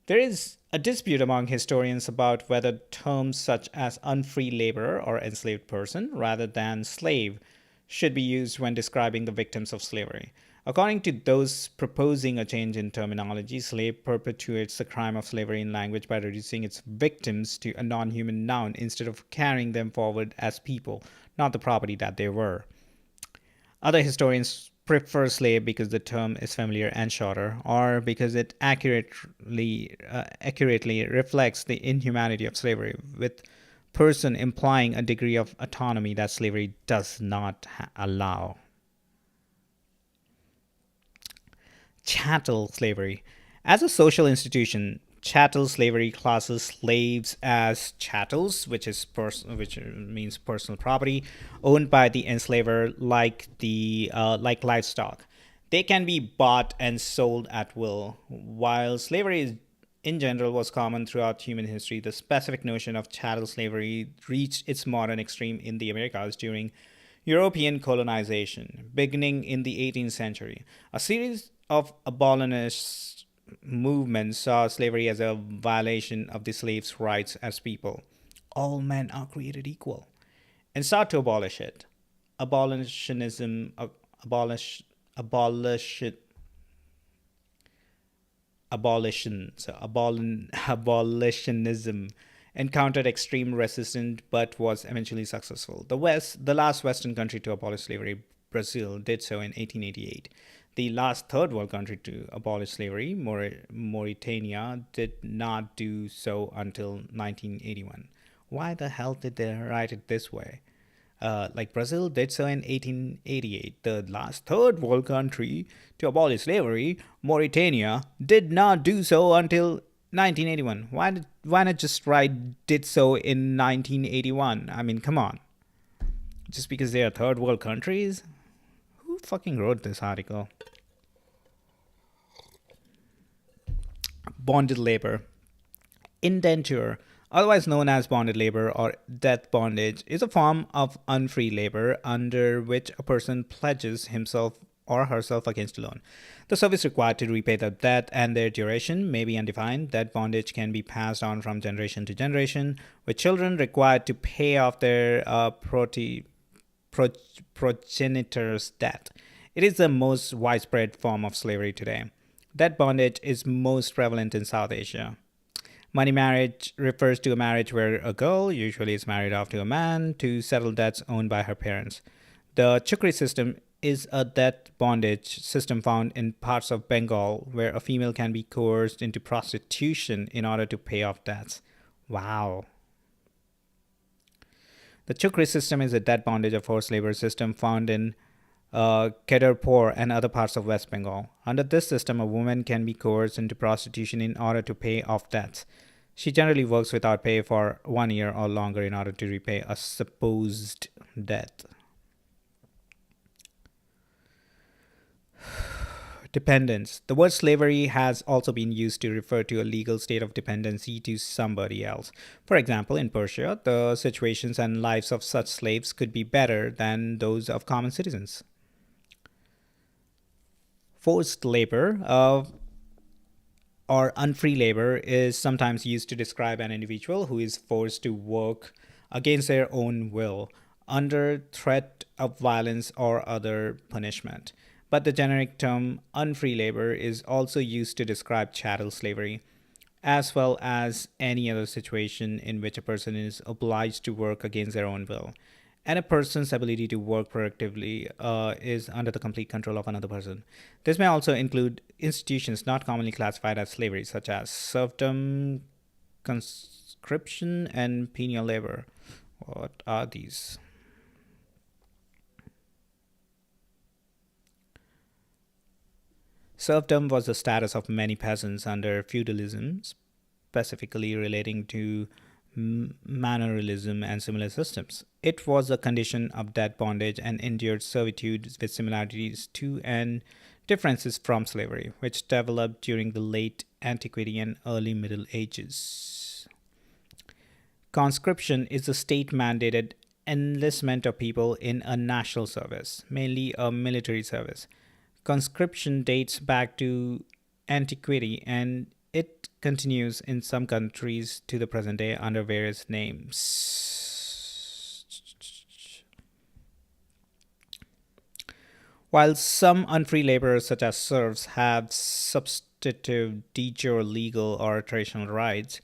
There is a dispute among historians about whether terms such as unfree laborer or enslaved person rather than slave should be used when describing the victims of slavery. According to those proposing a change in terminology, slave perpetuates the crime of slavery in language by reducing its victims to a non human noun instead of carrying them forward as people, not the property that they were. Other historians prefer slave because the term is familiar and shorter, or because it accurately reflects the inhumanity of slavery, with person implying a degree of autonomy that slavery does not allow. Chattel slavery. As a social institution, chattel slavery classes slaves as chattels, which means personal property owned by the enslaver, like livestock. They can be bought and sold at will. While slavery in general was common throughout human history, the specific notion of chattel slavery reached its modern extreme in the Americas during European colonization, beginning in the 18th century. A series of abolitionist movements saw slavery as a violation of the slaves' rights as people. All men are created equal, and sought to abolish it. Abolitionism, abolish, abolish, abolitionism encountered extreme resistance but was eventually successful. The last Western country to abolish slavery, Brazil, did so in 1888. The last third world country to abolish slavery, Mauritania, did not do so until 1981. Why the hell did they write it this way? Like Brazil did so in 1888. The last third world country to abolish slavery, Mauritania, did not do so until 1981. Why not just write did so in 1981? I mean, come on. Just because they are third world countries? Who fucking wrote this article? Bonded labor. Indenture, otherwise known as bonded labor or debt bondage, is a form of unfree labor under which a person pledges himself or herself against a loan. The service required to repay the debt and their duration may be undefined. Debt bondage can be passed on from generation to generation, with children required to pay off their pro- progenitor's debt. It is the most widespread form of slavery today. Debt bondage is most prevalent in South Asia. Money marriage refers to a marriage where a girl usually is married off to a man to settle debts owed by her parents. The chukri system is a debt bondage system found in parts of Bengal where a female can be coerced into prostitution in order to pay off debts. Wow. The chukri system is a debt bondage or forced labor system found in Kedarpur and other parts of West Bengal. Under this system, a woman can be coerced into prostitution in order to pay off debts. She generally works without pay for 1 year or longer in order to repay a supposed debt. Dependence. The word slavery has also been used to refer to a legal state of dependency to somebody else. For example, in Persia, the situations and lives of such slaves could be better than those of common citizens. Forced labor or unfree labor is sometimes used to describe an individual who is forced to work against their own will under threat of violence or other punishment. But the generic term unfree labor is also used to describe chattel slavery, as well as any other situation in which a person is obliged to work against their own will, and a person's ability to work productively is under the complete control of another person. This may also include institutions not commonly classified as slavery, such as serfdom, conscription, and penal labor. What are these? Serfdom was the status of many peasants under feudalism, specifically relating to manorialism and similar systems. It was a condition of debt bondage and endured servitude with similarities to and differences from slavery, which developed during the late antiquity and early Middle Ages. Conscription is the state mandated enlistment of people in a national service, mainly a military service. Conscription dates back to antiquity and it continues in some countries to the present day under various names. While some unfree laborers, such as serfs, have substantive de jure legal or traditional rights,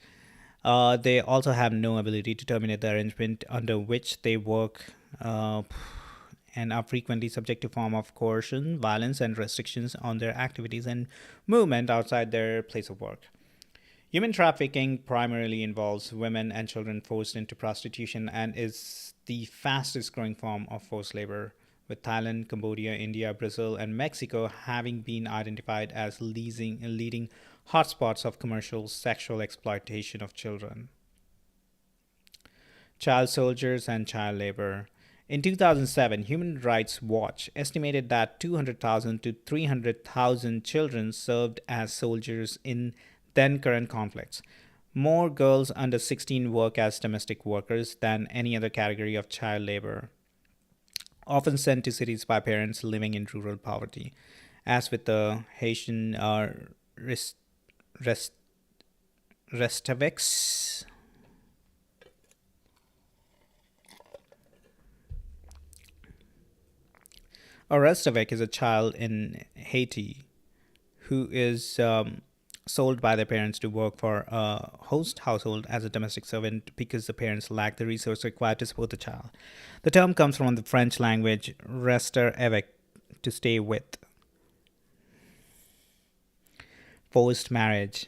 they also have no ability to terminate the arrangement under which they work and are frequently subject to form of coercion, violence, and restrictions on their activities and movement outside their place of work. Human trafficking primarily involves women and children forced into prostitution and is the fastest growing form of forced labor, with Thailand, Cambodia, India, Brazil, and Mexico having been identified as leading hotspots of commercial sexual exploitation of children. Child soldiers and child labor. In 2007, Human Rights Watch estimated that 200,000 to 300,000 children served as soldiers in then current conflicts. More girls under 16 work as domestic workers than any other category of child labor, often sent to cities by parents living in rural poverty. As with the Haitian rest, rest, Restaveks, a Restavek is a child in Haiti who is sold by their parents to work for a host household as a domestic servant because the parents lack the resource required to support the child. The term comes from the French language rester avec, to stay with. Forced marriage.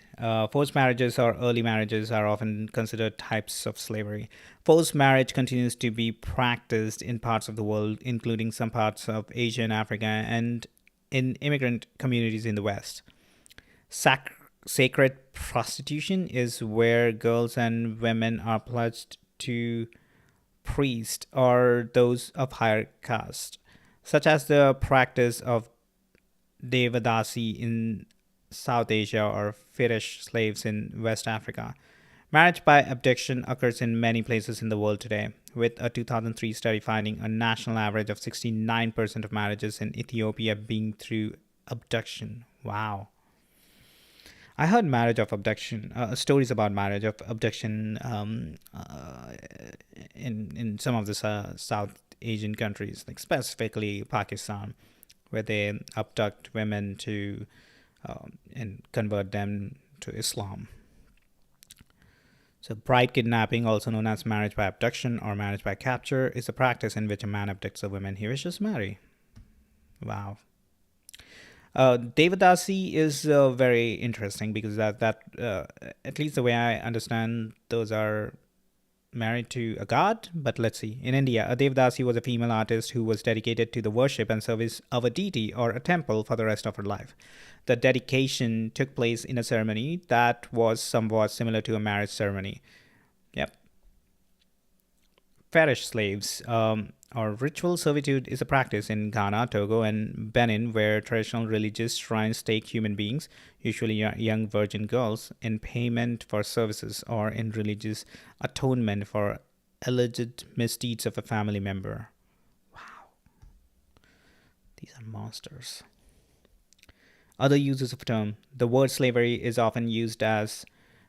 Forced marriages or early marriages are often considered types of slavery. Forced marriage continues to be practiced in parts of the world, including some parts of Asia and Africa, and in immigrant communities in the West. Sacred prostitution is where girls and women are pledged to priests or those of higher caste, such as the practice of Devadasi in South Asia or fetish slaves in West Africa. Marriage by abduction occurs in many places in the world today, with a 2003 study finding a national average of 69% of marriages in Ethiopia being through abduction. Wow. I heard stories about marriage of abduction in some of the South Asian countries, like specifically Pakistan, where they abduct women to and convert them to Islam. So, bride kidnapping, also known as marriage by abduction or marriage by capture, is a practice in which a man abducts a woman he wishes to marry. Wow. Devadasi is very interesting because at least the way I understand, those are married to a god. But let's see. In India, a Devadasi was a female artist who was dedicated to the worship and service of a deity or a temple for the rest of her life. The dedication took place in a ceremony that was somewhat similar to a marriage ceremony. Yep. Fetish slaves or ritual servitude is a practice in Ghana, Togo, and Benin where traditional religious shrines take human beings, usually young virgin girls, in payment for services or in religious atonement for alleged misdeeds of a family member. Wow, these are monsters. Other uses of the term. The word slavery is often used as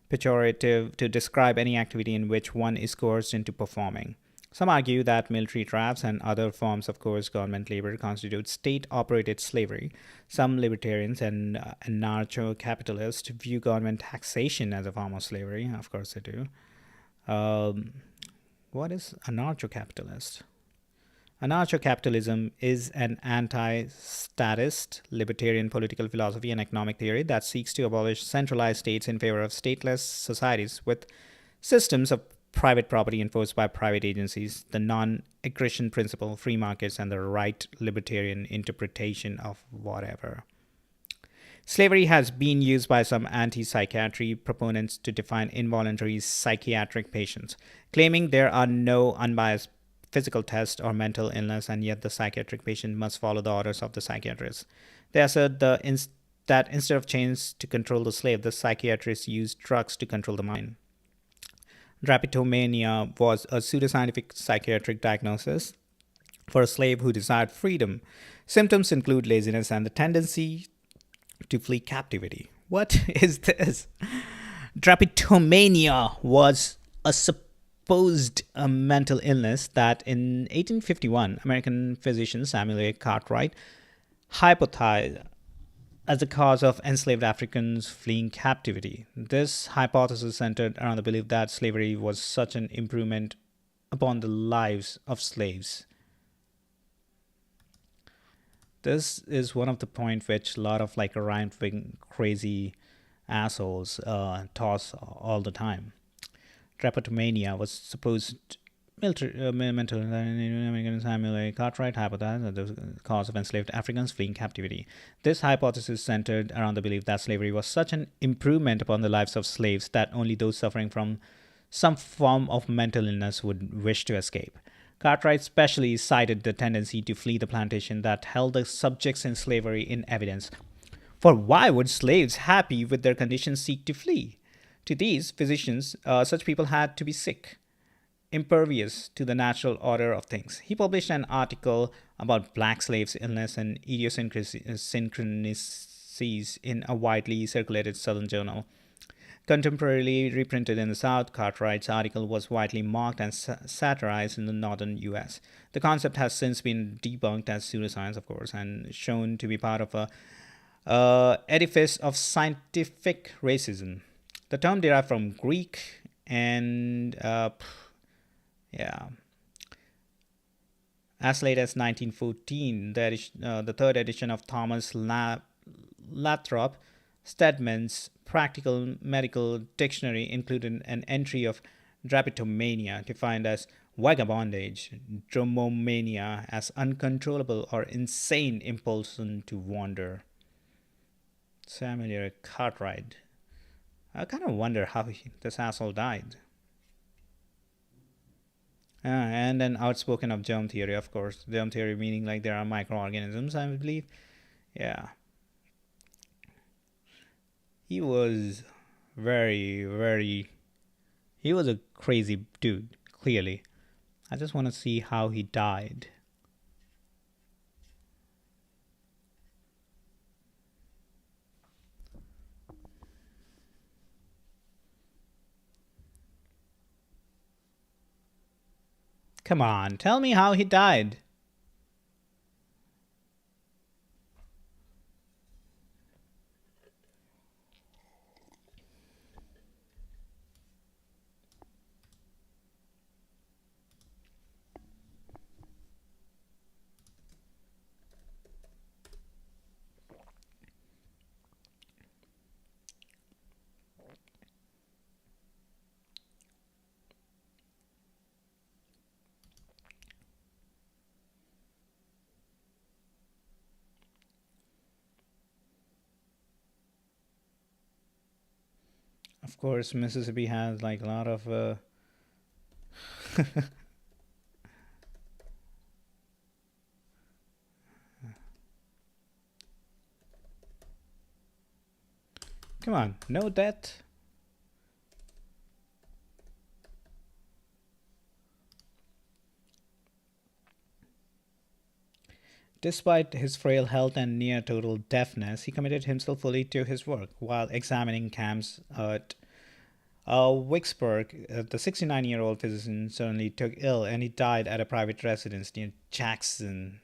pejorative to describe any activity in which one is coerced into performing. Some argue that military drafts and other forms of coerced government labor constitute state operated slavery. Some libertarians and anarcho capitalists view government taxation as a form of slavery. Of course, they do. Um, what is anarcho capitalist? Anarcho capitalism is an anti statist libertarian political philosophy and economic theory that seeks to abolish centralized states in favor of stateless societies with systems of private property enforced by private agencies, the non aggression principle, free markets, and the right libertarian interpretation of whatever. Slavery has been used by some anti psychiatry proponents to define involuntary psychiatric patients, claiming there are no unbiased physical tests or mental illness, and yet the psychiatric patient must follow the orders of the psychiatrist. They assert that instead of chains to control the slave, the psychiatrist used drugs to control the mind. Drapetomania was a pseudoscientific psychiatric diagnosis for a slave who desired freedom. Symptoms include laziness and the tendency to flee captivity. What is this? Drapetomania was a supposed mental illness that in 1851, American physician Samuel A. Cartwright hypothesized as the cause of enslaved Africans fleeing captivity. This hypothesis centered around the belief that slavery was such an improvement upon the lives of slaves. This is one of the points which a lot of like right wing crazy assholes toss all the time. Drapetomania was supposed mental American Samuel A. Cartwright hypothesized the cause of enslaved Africans fleeing captivity. This hypothesis centered around the belief that slavery was such an improvement upon the lives of slaves that only those suffering from some form of mental illness would wish to escape. Cartwright specially cited the tendency to flee the plantation that held the subjects in slavery in evidence. For why would slaves happy with their conditions seek to flee? To these physicians, such people had to be sick, impervious to the natural order of things. He published an article about black slaves' illness and idiosyncrasies in a widely circulated Southern journal. Contemporarily reprinted in the South, Cartwright's article was widely mocked and satirized in the northern US. The concept has since been debunked as pseudoscience, of course, and shown to be part of a edifice of scientific racism. The term derived from Greek and yeah. As late as 1914, the third edition of Thomas Lathrop Stedman's Practical Medical Dictionary included an entry of drapetomania defined as vagabondage, dromomania as uncontrollable or insane impulsion to wander. Samuel Cartwright. I kind of wonder how this asshole died. And then outspoken of germ theory, of course. Germ theory meaning like there are microorganisms, I believe. Yeah. He was very. He was a crazy dude, clearly. I just want to see how he died. Come on, tell me how he died. Of course, Mississippi has like a lot of. Come on, no death. Despite his frail health and near total deafness, he committed himself fully to his work. While examining camps at Vicksburg, the 69-year-old physician suddenly took ill and he died at a private residence near Jackson.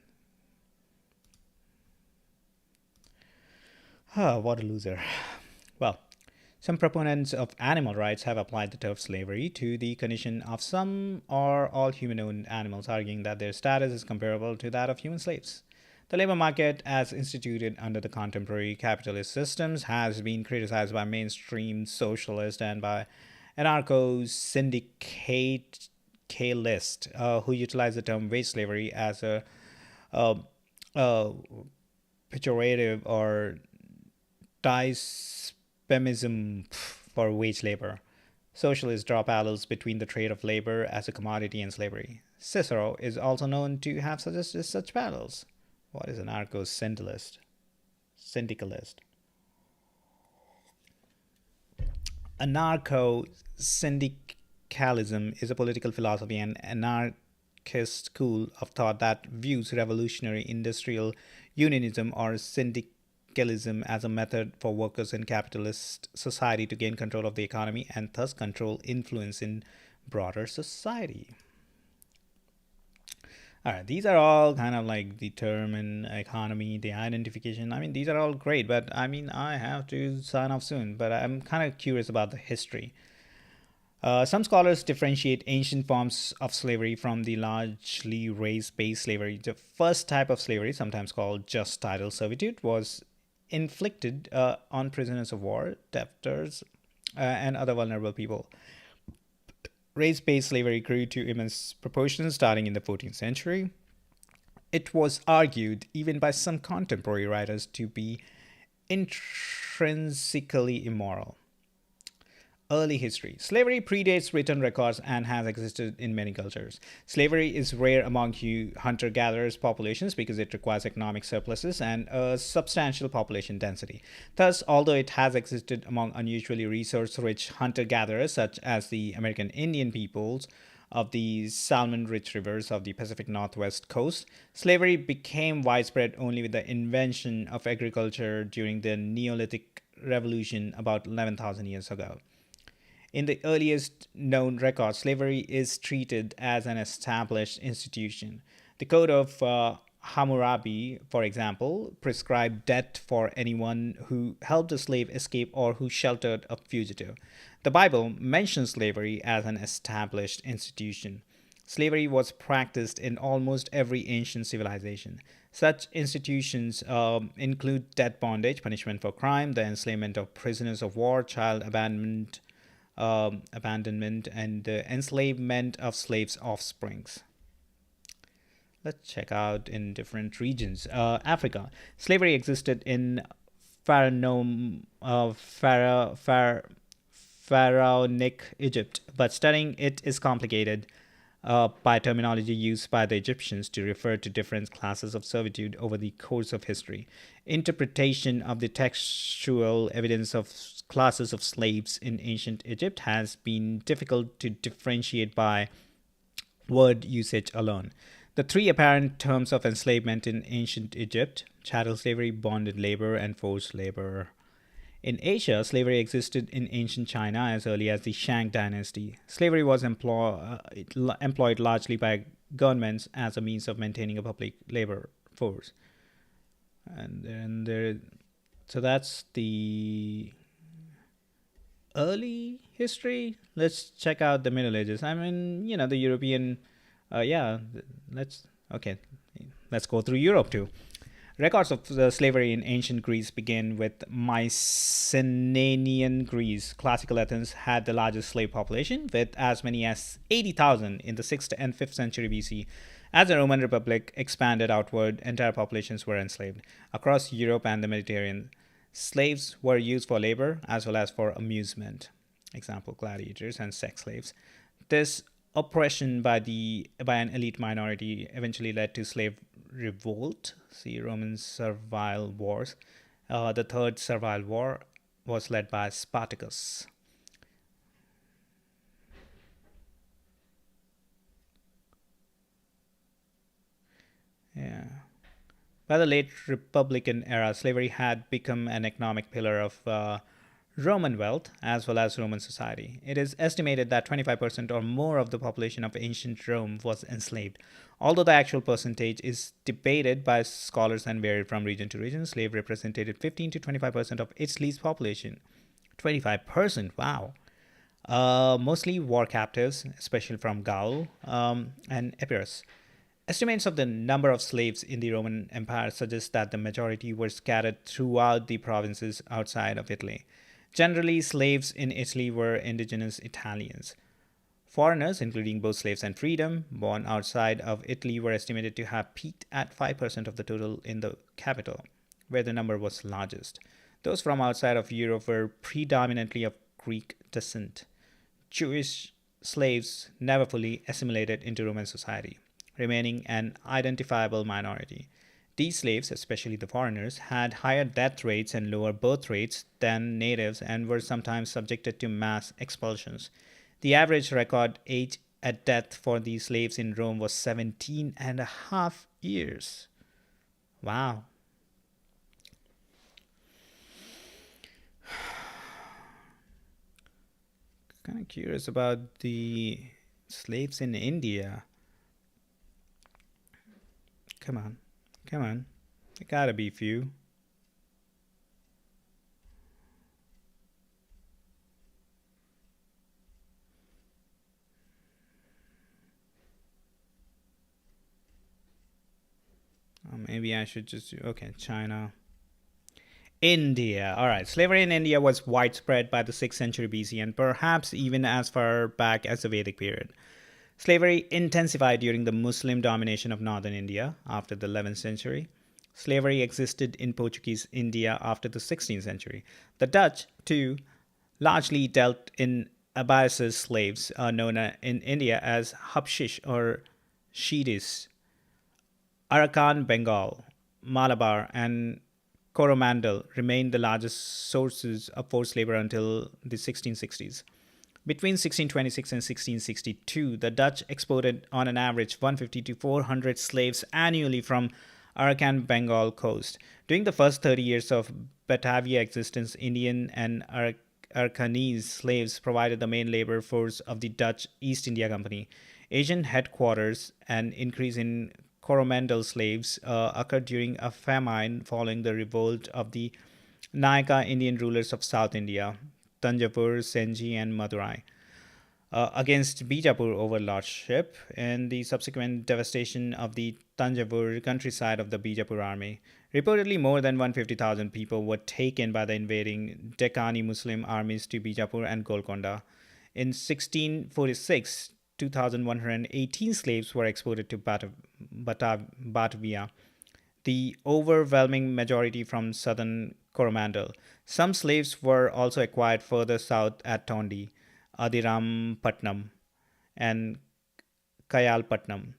Oh, what a loser. Well, some proponents of animal rights have applied the term of slavery to the condition of some or all human-owned animals, arguing that their status is comparable to that of human slaves. The labor market, as instituted under the contemporary capitalist systems, has been criticized by mainstream socialists and by anarcho-syndicalists who utilize the term wage slavery as a pejorative or Dyspemism for wage labor. Socialists draw parallels between the trade of labor as a commodity and slavery. Cicero is also known to have suggested such parallels. What is anarcho-syndicalist? Syndicalist. Anarcho-syndicalism is a political philosophy and anarchist school of thought that views revolutionary industrial unionism or syndicalism as a method for workers in capitalist society to gain control of the economy and thus control influence in broader society. All right, these are all kind of like the term and economy, the identification. I mean, these are all great, but I mean, I have to sign off soon. But I'm kind of curious about the history. Some scholars differentiate ancient forms of slavery from the largely race based slavery. The first type of slavery, sometimes called just title servitude, was inflicted on prisoners of war, debtors, and other vulnerable people. Race based slavery grew to immense proportions starting in the 14th century. It was argued, even by some contemporary writers, to be intrinsically immoral. Early history. Slavery predates written records and has existed in many cultures. Slavery is rare among hunter gatherers populations because it requires economic surpluses and a substantial population density. Thus, although it has existed among unusually resource rich hunter gatherers such as the American Indian peoples of the salmon rich rivers of the Pacific Northwest coast, slavery became widespread only with the invention of agriculture during the Neolithic Revolution about 11,000 years ago. In the earliest known records, slavery is treated as an established institution. The Code of Hammurabi, for example, prescribed death for anyone who helped a slave escape or who sheltered a fugitive. The Bible mentions slavery as an established institution. Slavery was practiced in almost every ancient civilization. Such institutions include death bondage, punishment for crime, the enslavement of prisoners of war, child abandonment, and the enslavement of slaves' offsprings. Let's check out in different regions. Africa. Slavery existed in pharaonic Egypt, but studying it is complicated by terminology used by the Egyptians to refer to different classes of servitude over the course of history. Interpretation of the textual evidence of classes of slaves in ancient Egypt has been difficult to differentiate by word usage alone. The three apparent terms of enslavement in ancient Egypt: chattel slavery, bonded labor, and forced labor. In Asia, slavery existed in ancient China as early as the Shang dynasty. Slavery was employed largely by governments as a means of maintaining a public labor force. And then so that's the early history. Let's check out the Middle Ages. I mean, the European, yeah, okay, let's go through Europe too. Records of the slavery in ancient Greece begin with Mycenaean Greece. Classical Athens had the largest slave population, with as many as 80,000 in the 6th and 5th century BC. As the Roman Republic expanded outward, entire populations were enslaved. Across Europe and the Mediterranean, slaves were used for labor as well as for amusement. Example, gladiators and sex slaves. This oppression by an elite minority eventually led to slave revolt. See Roman Servile Wars. The Third Servile War was led by Spartacus. Yeah. By the late Republican era, slavery had become an economic pillar of Roman wealth as well as Roman society. It is estimated that 25% or more of the population of ancient Rome was enslaved. Although the actual percentage is debated by scholars and varied from region to region, slaves represented 15 to 25% of Italy's population. 25%, wow. Mostly war captives, especially from Gaul and Epirus. Estimates of the number of slaves in the Roman Empire suggest that the majority were scattered throughout the provinces outside of Italy. Generally, slaves in Italy were indigenous Italians. Foreigners, including both slaves and freedom, born outside of Italy were estimated to have peaked at 5% of the total in the capital, where the number was largest. Those from outside of Europe were predominantly of Greek descent. Jewish slaves never fully assimilated into Roman society, remaining an identifiable minority. These slaves, especially the foreigners, had higher death rates and lower birth rates than natives and were sometimes subjected to mass expulsions. The average record age at death for these slaves in Rome was 17 and a half years. Wow. Kind of curious about the slaves in India. Come on, come on. There gotta be few. Maybe I should just do. Okay, China. India. All right. Slavery in India was widespread by the 6th century BC and perhaps even as far back as the Vedic period. Slavery intensified during the Muslim domination of northern India after the 11th century. Slavery existed in Portuguese India after the 16th century. The Dutch, too, largely dealt in Abbasid slaves, known in India as Habshish or Shidis. Arakan, Bengal, Malabar, and Coromandel remained the largest sources of forced labor until the 1660s. Between 1626 and 1662, the Dutch exported on an average 150 to 400 slaves annually from Arakan Bengal coast. During the first 30 years of Batavia existence, Indian and Arakanese slaves provided the main labor force of the Dutch East India Company. Asian headquarters and increase in Coromandel slaves occurred during a famine following the revolt of the Nayaka Indian rulers of South India, Tanjavur, Senji, and Madurai, against Bijapur overlordship and the subsequent devastation of the Tanjavur countryside of the Bijapur army. Reportedly, more than 150,000 people were taken by the invading Deccani Muslim armies to Bijapur and Golconda. In 1646, 2,118 slaves were exported to Batavia, the overwhelming majority from southern Coromandel. Some slaves were also acquired further south at Tondi, Adirampatnam, and Kayalpatnam.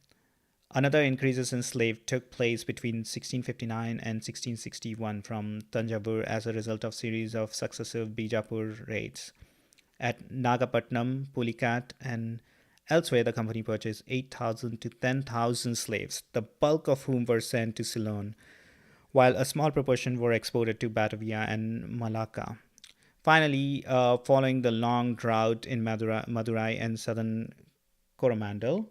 Another increases in slave took place between 1659 and 1661 from Tanjavur as a result of series of successive Bijapur raids. At Nagapatnam, Pulicat, and elsewhere, the company purchased 8,000 to 10,000 slaves, the bulk of whom were sent to Ceylon, while a small proportion were exported to Batavia and Malacca. Finally, following the long drought in Madurai and southern Coromandel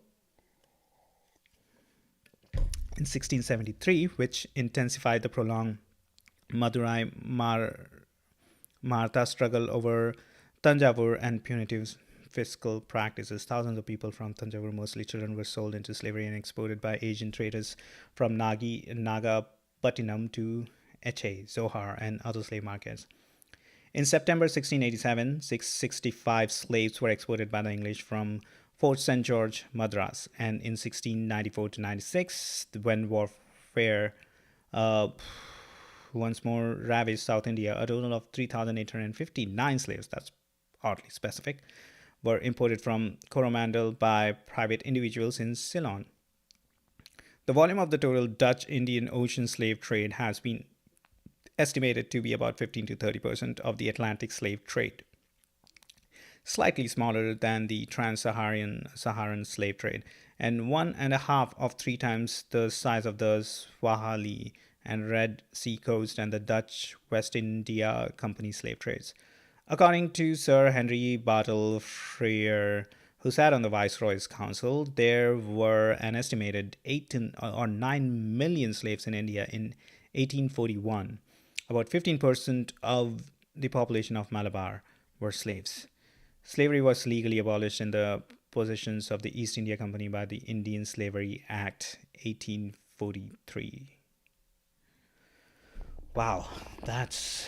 in 1673, which intensified the prolonged Madurai Martha struggle over Tanjavur and punitive fiscal practices. Thousands of people from Tanjavur, mostly children, were sold into slavery and exported by Asian traders from Nagapattinam to Aceh, Zohar, and other slave markets. In September 1687, 665 slaves were exported by the English from Fort St. George, Madras. And in 1694 to 96, when warfare uh, once more ravaged South India, a total of 3,859 slaves, that's oddly specific, were imported from Coromandel by private individuals in Ceylon. The volume of the total Dutch Indian Ocean slave trade has been estimated to be about 15 to 30% of the Atlantic slave trade, slightly smaller than the trans-Saharan slave trade, and 1.5 of 3 times the size of the Swahili and Red Sea coast and the Dutch West India Company slave trades. According to Sir Henry Bartle Frere, who sat on the Viceroy's Council, there were an estimated 8 or 9 million slaves in India in 1841. About 15% of the population of Malabar were slaves. Slavery was legally abolished in the possessions of the East India Company by the Indian Slavery Act 1843. Wow, that's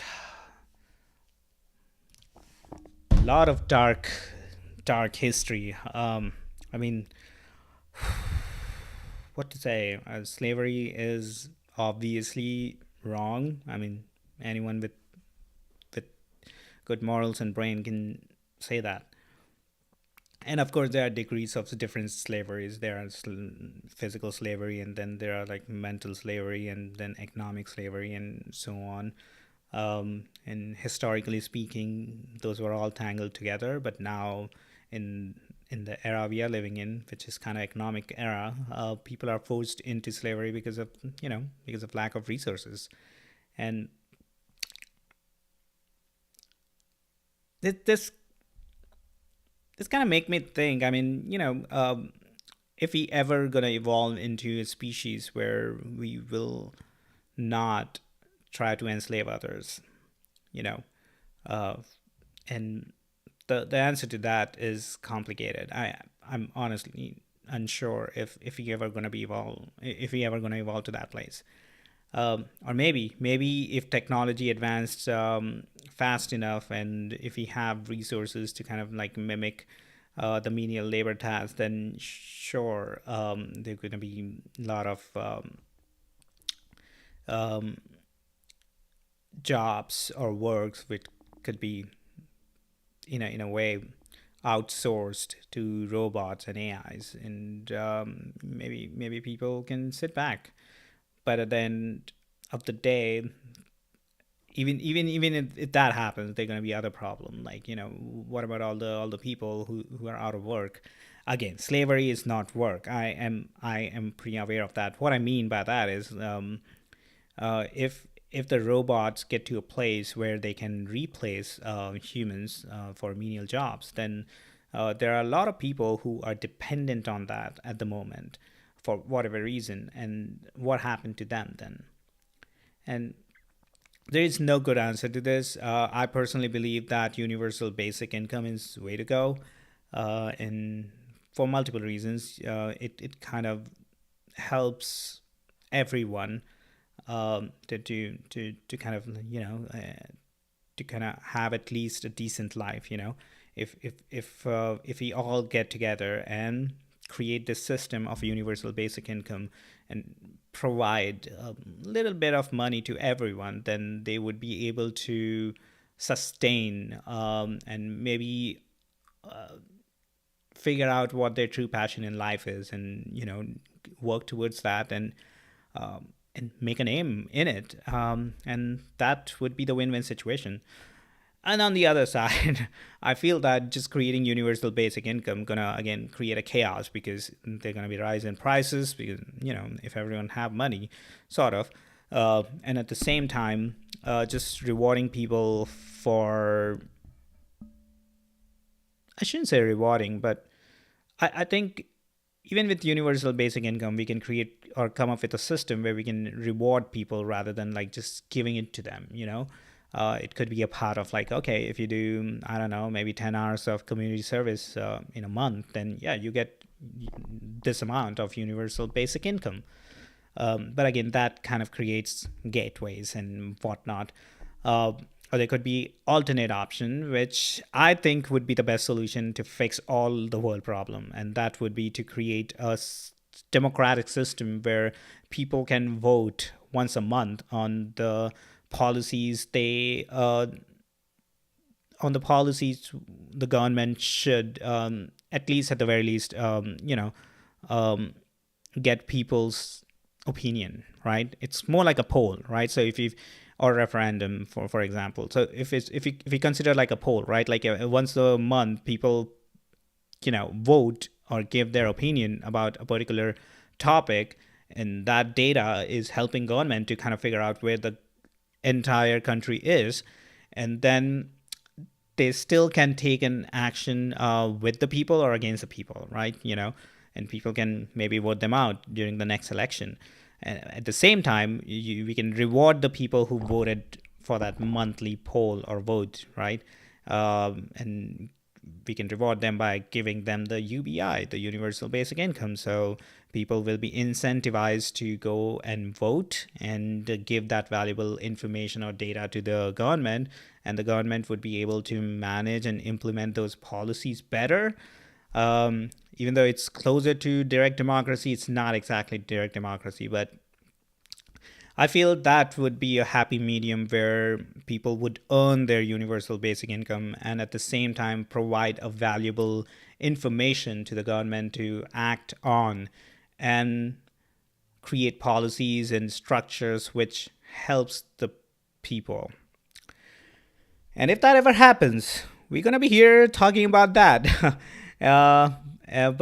a lot of dark history. I mean, what to say? Slavery is obviously wrong. I mean, anyone with good morals and brain can say that. And of course, there are degrees of different slaveries. There are physical slavery, and then there are like mental slavery, and then economic slavery, and so on. And historically speaking, those were all tangled together. But now, in the era we are living in, which is kind of economic era, people are forced into slavery because of because of lack of resources. And this kind of make me think. I mean, if we ever gonna evolve into a species where we will not try to enslave others, you know, uh, and the answer to that is complicated. I'm honestly unsure if we ever gonna be evolve if we ever gonna evolve to that place. Or maybe if technology advanced fast enough, and if we have resources to kind of like mimic the menial labor tasks, then sure, there's going to be a lot of um, jobs or works which could be in a way outsourced to robots and AIs, and maybe people can sit back. But at the end of the day, even if that happens, there're going to be other problem. Like, what about all the people who are out of work? Again, slavery is not work. I am pretty aware of that. What I mean by that is, if the robots get to a place where they can replace humans for menial jobs, then there are a lot of people who are dependent on that at the moment for whatever reason. And what happened to them then? And there is no good answer to this. I personally believe that universal basic income is the way to go, and for multiple reasons. It kind of helps everyone, to kind of to kind of have at least a decent life. If we all get together and create this system of universal basic income and provide a little bit of money to everyone, then they would be able to sustain, and maybe figure out what their true passion in life is, and work towards that, and make a name in it, and that would be the win-win situation. And on the other side, I feel that just creating universal basic income gonna again create a chaos, because they're gonna be rising prices, because if everyone have money, sort of, and at the same time, just rewarding people for, I shouldn't say rewarding, but I think even with universal basic income, we can create or come up with a system where we can reward people rather than like just giving it to them. It could be a part of like, okay, if you do, I don't know, maybe 10 hours of community service in a month, then yeah, you get this amount of universal basic income. But again, that kind of creates gateways and whatnot. Or there could be alternate option, which I think would be the best solution to fix all the world problem, and that would be to create a democratic system where people can vote once a month policies they on the policies the government should, at least at the very least, um, get people's opinion, right? It's more like a poll, right? So if you or referendum, for example. So if you consider like a poll, right? Like once a month, people vote or give their opinion about a particular topic, and that data is helping government to kind of figure out where the entire country is, and then they still can take an action with the people or against the people, right? And people can maybe vote them out during the next election. And at the same time, we can reward the people who voted for that monthly poll or vote, right? And we can reward them by giving them the UBI, the Universal Basic Income. So people will be incentivized to go and vote and give that valuable information or data to the government, and the government would be able to manage and implement those policies better. Even though it's closer to direct democracy, it's not exactly direct democracy, but I feel that would be a happy medium where people would earn their universal basic income and at the same time provide a valuable information to the government to act on and create policies and structures which helps the people. And if that ever happens, we're going to be here talking about that. But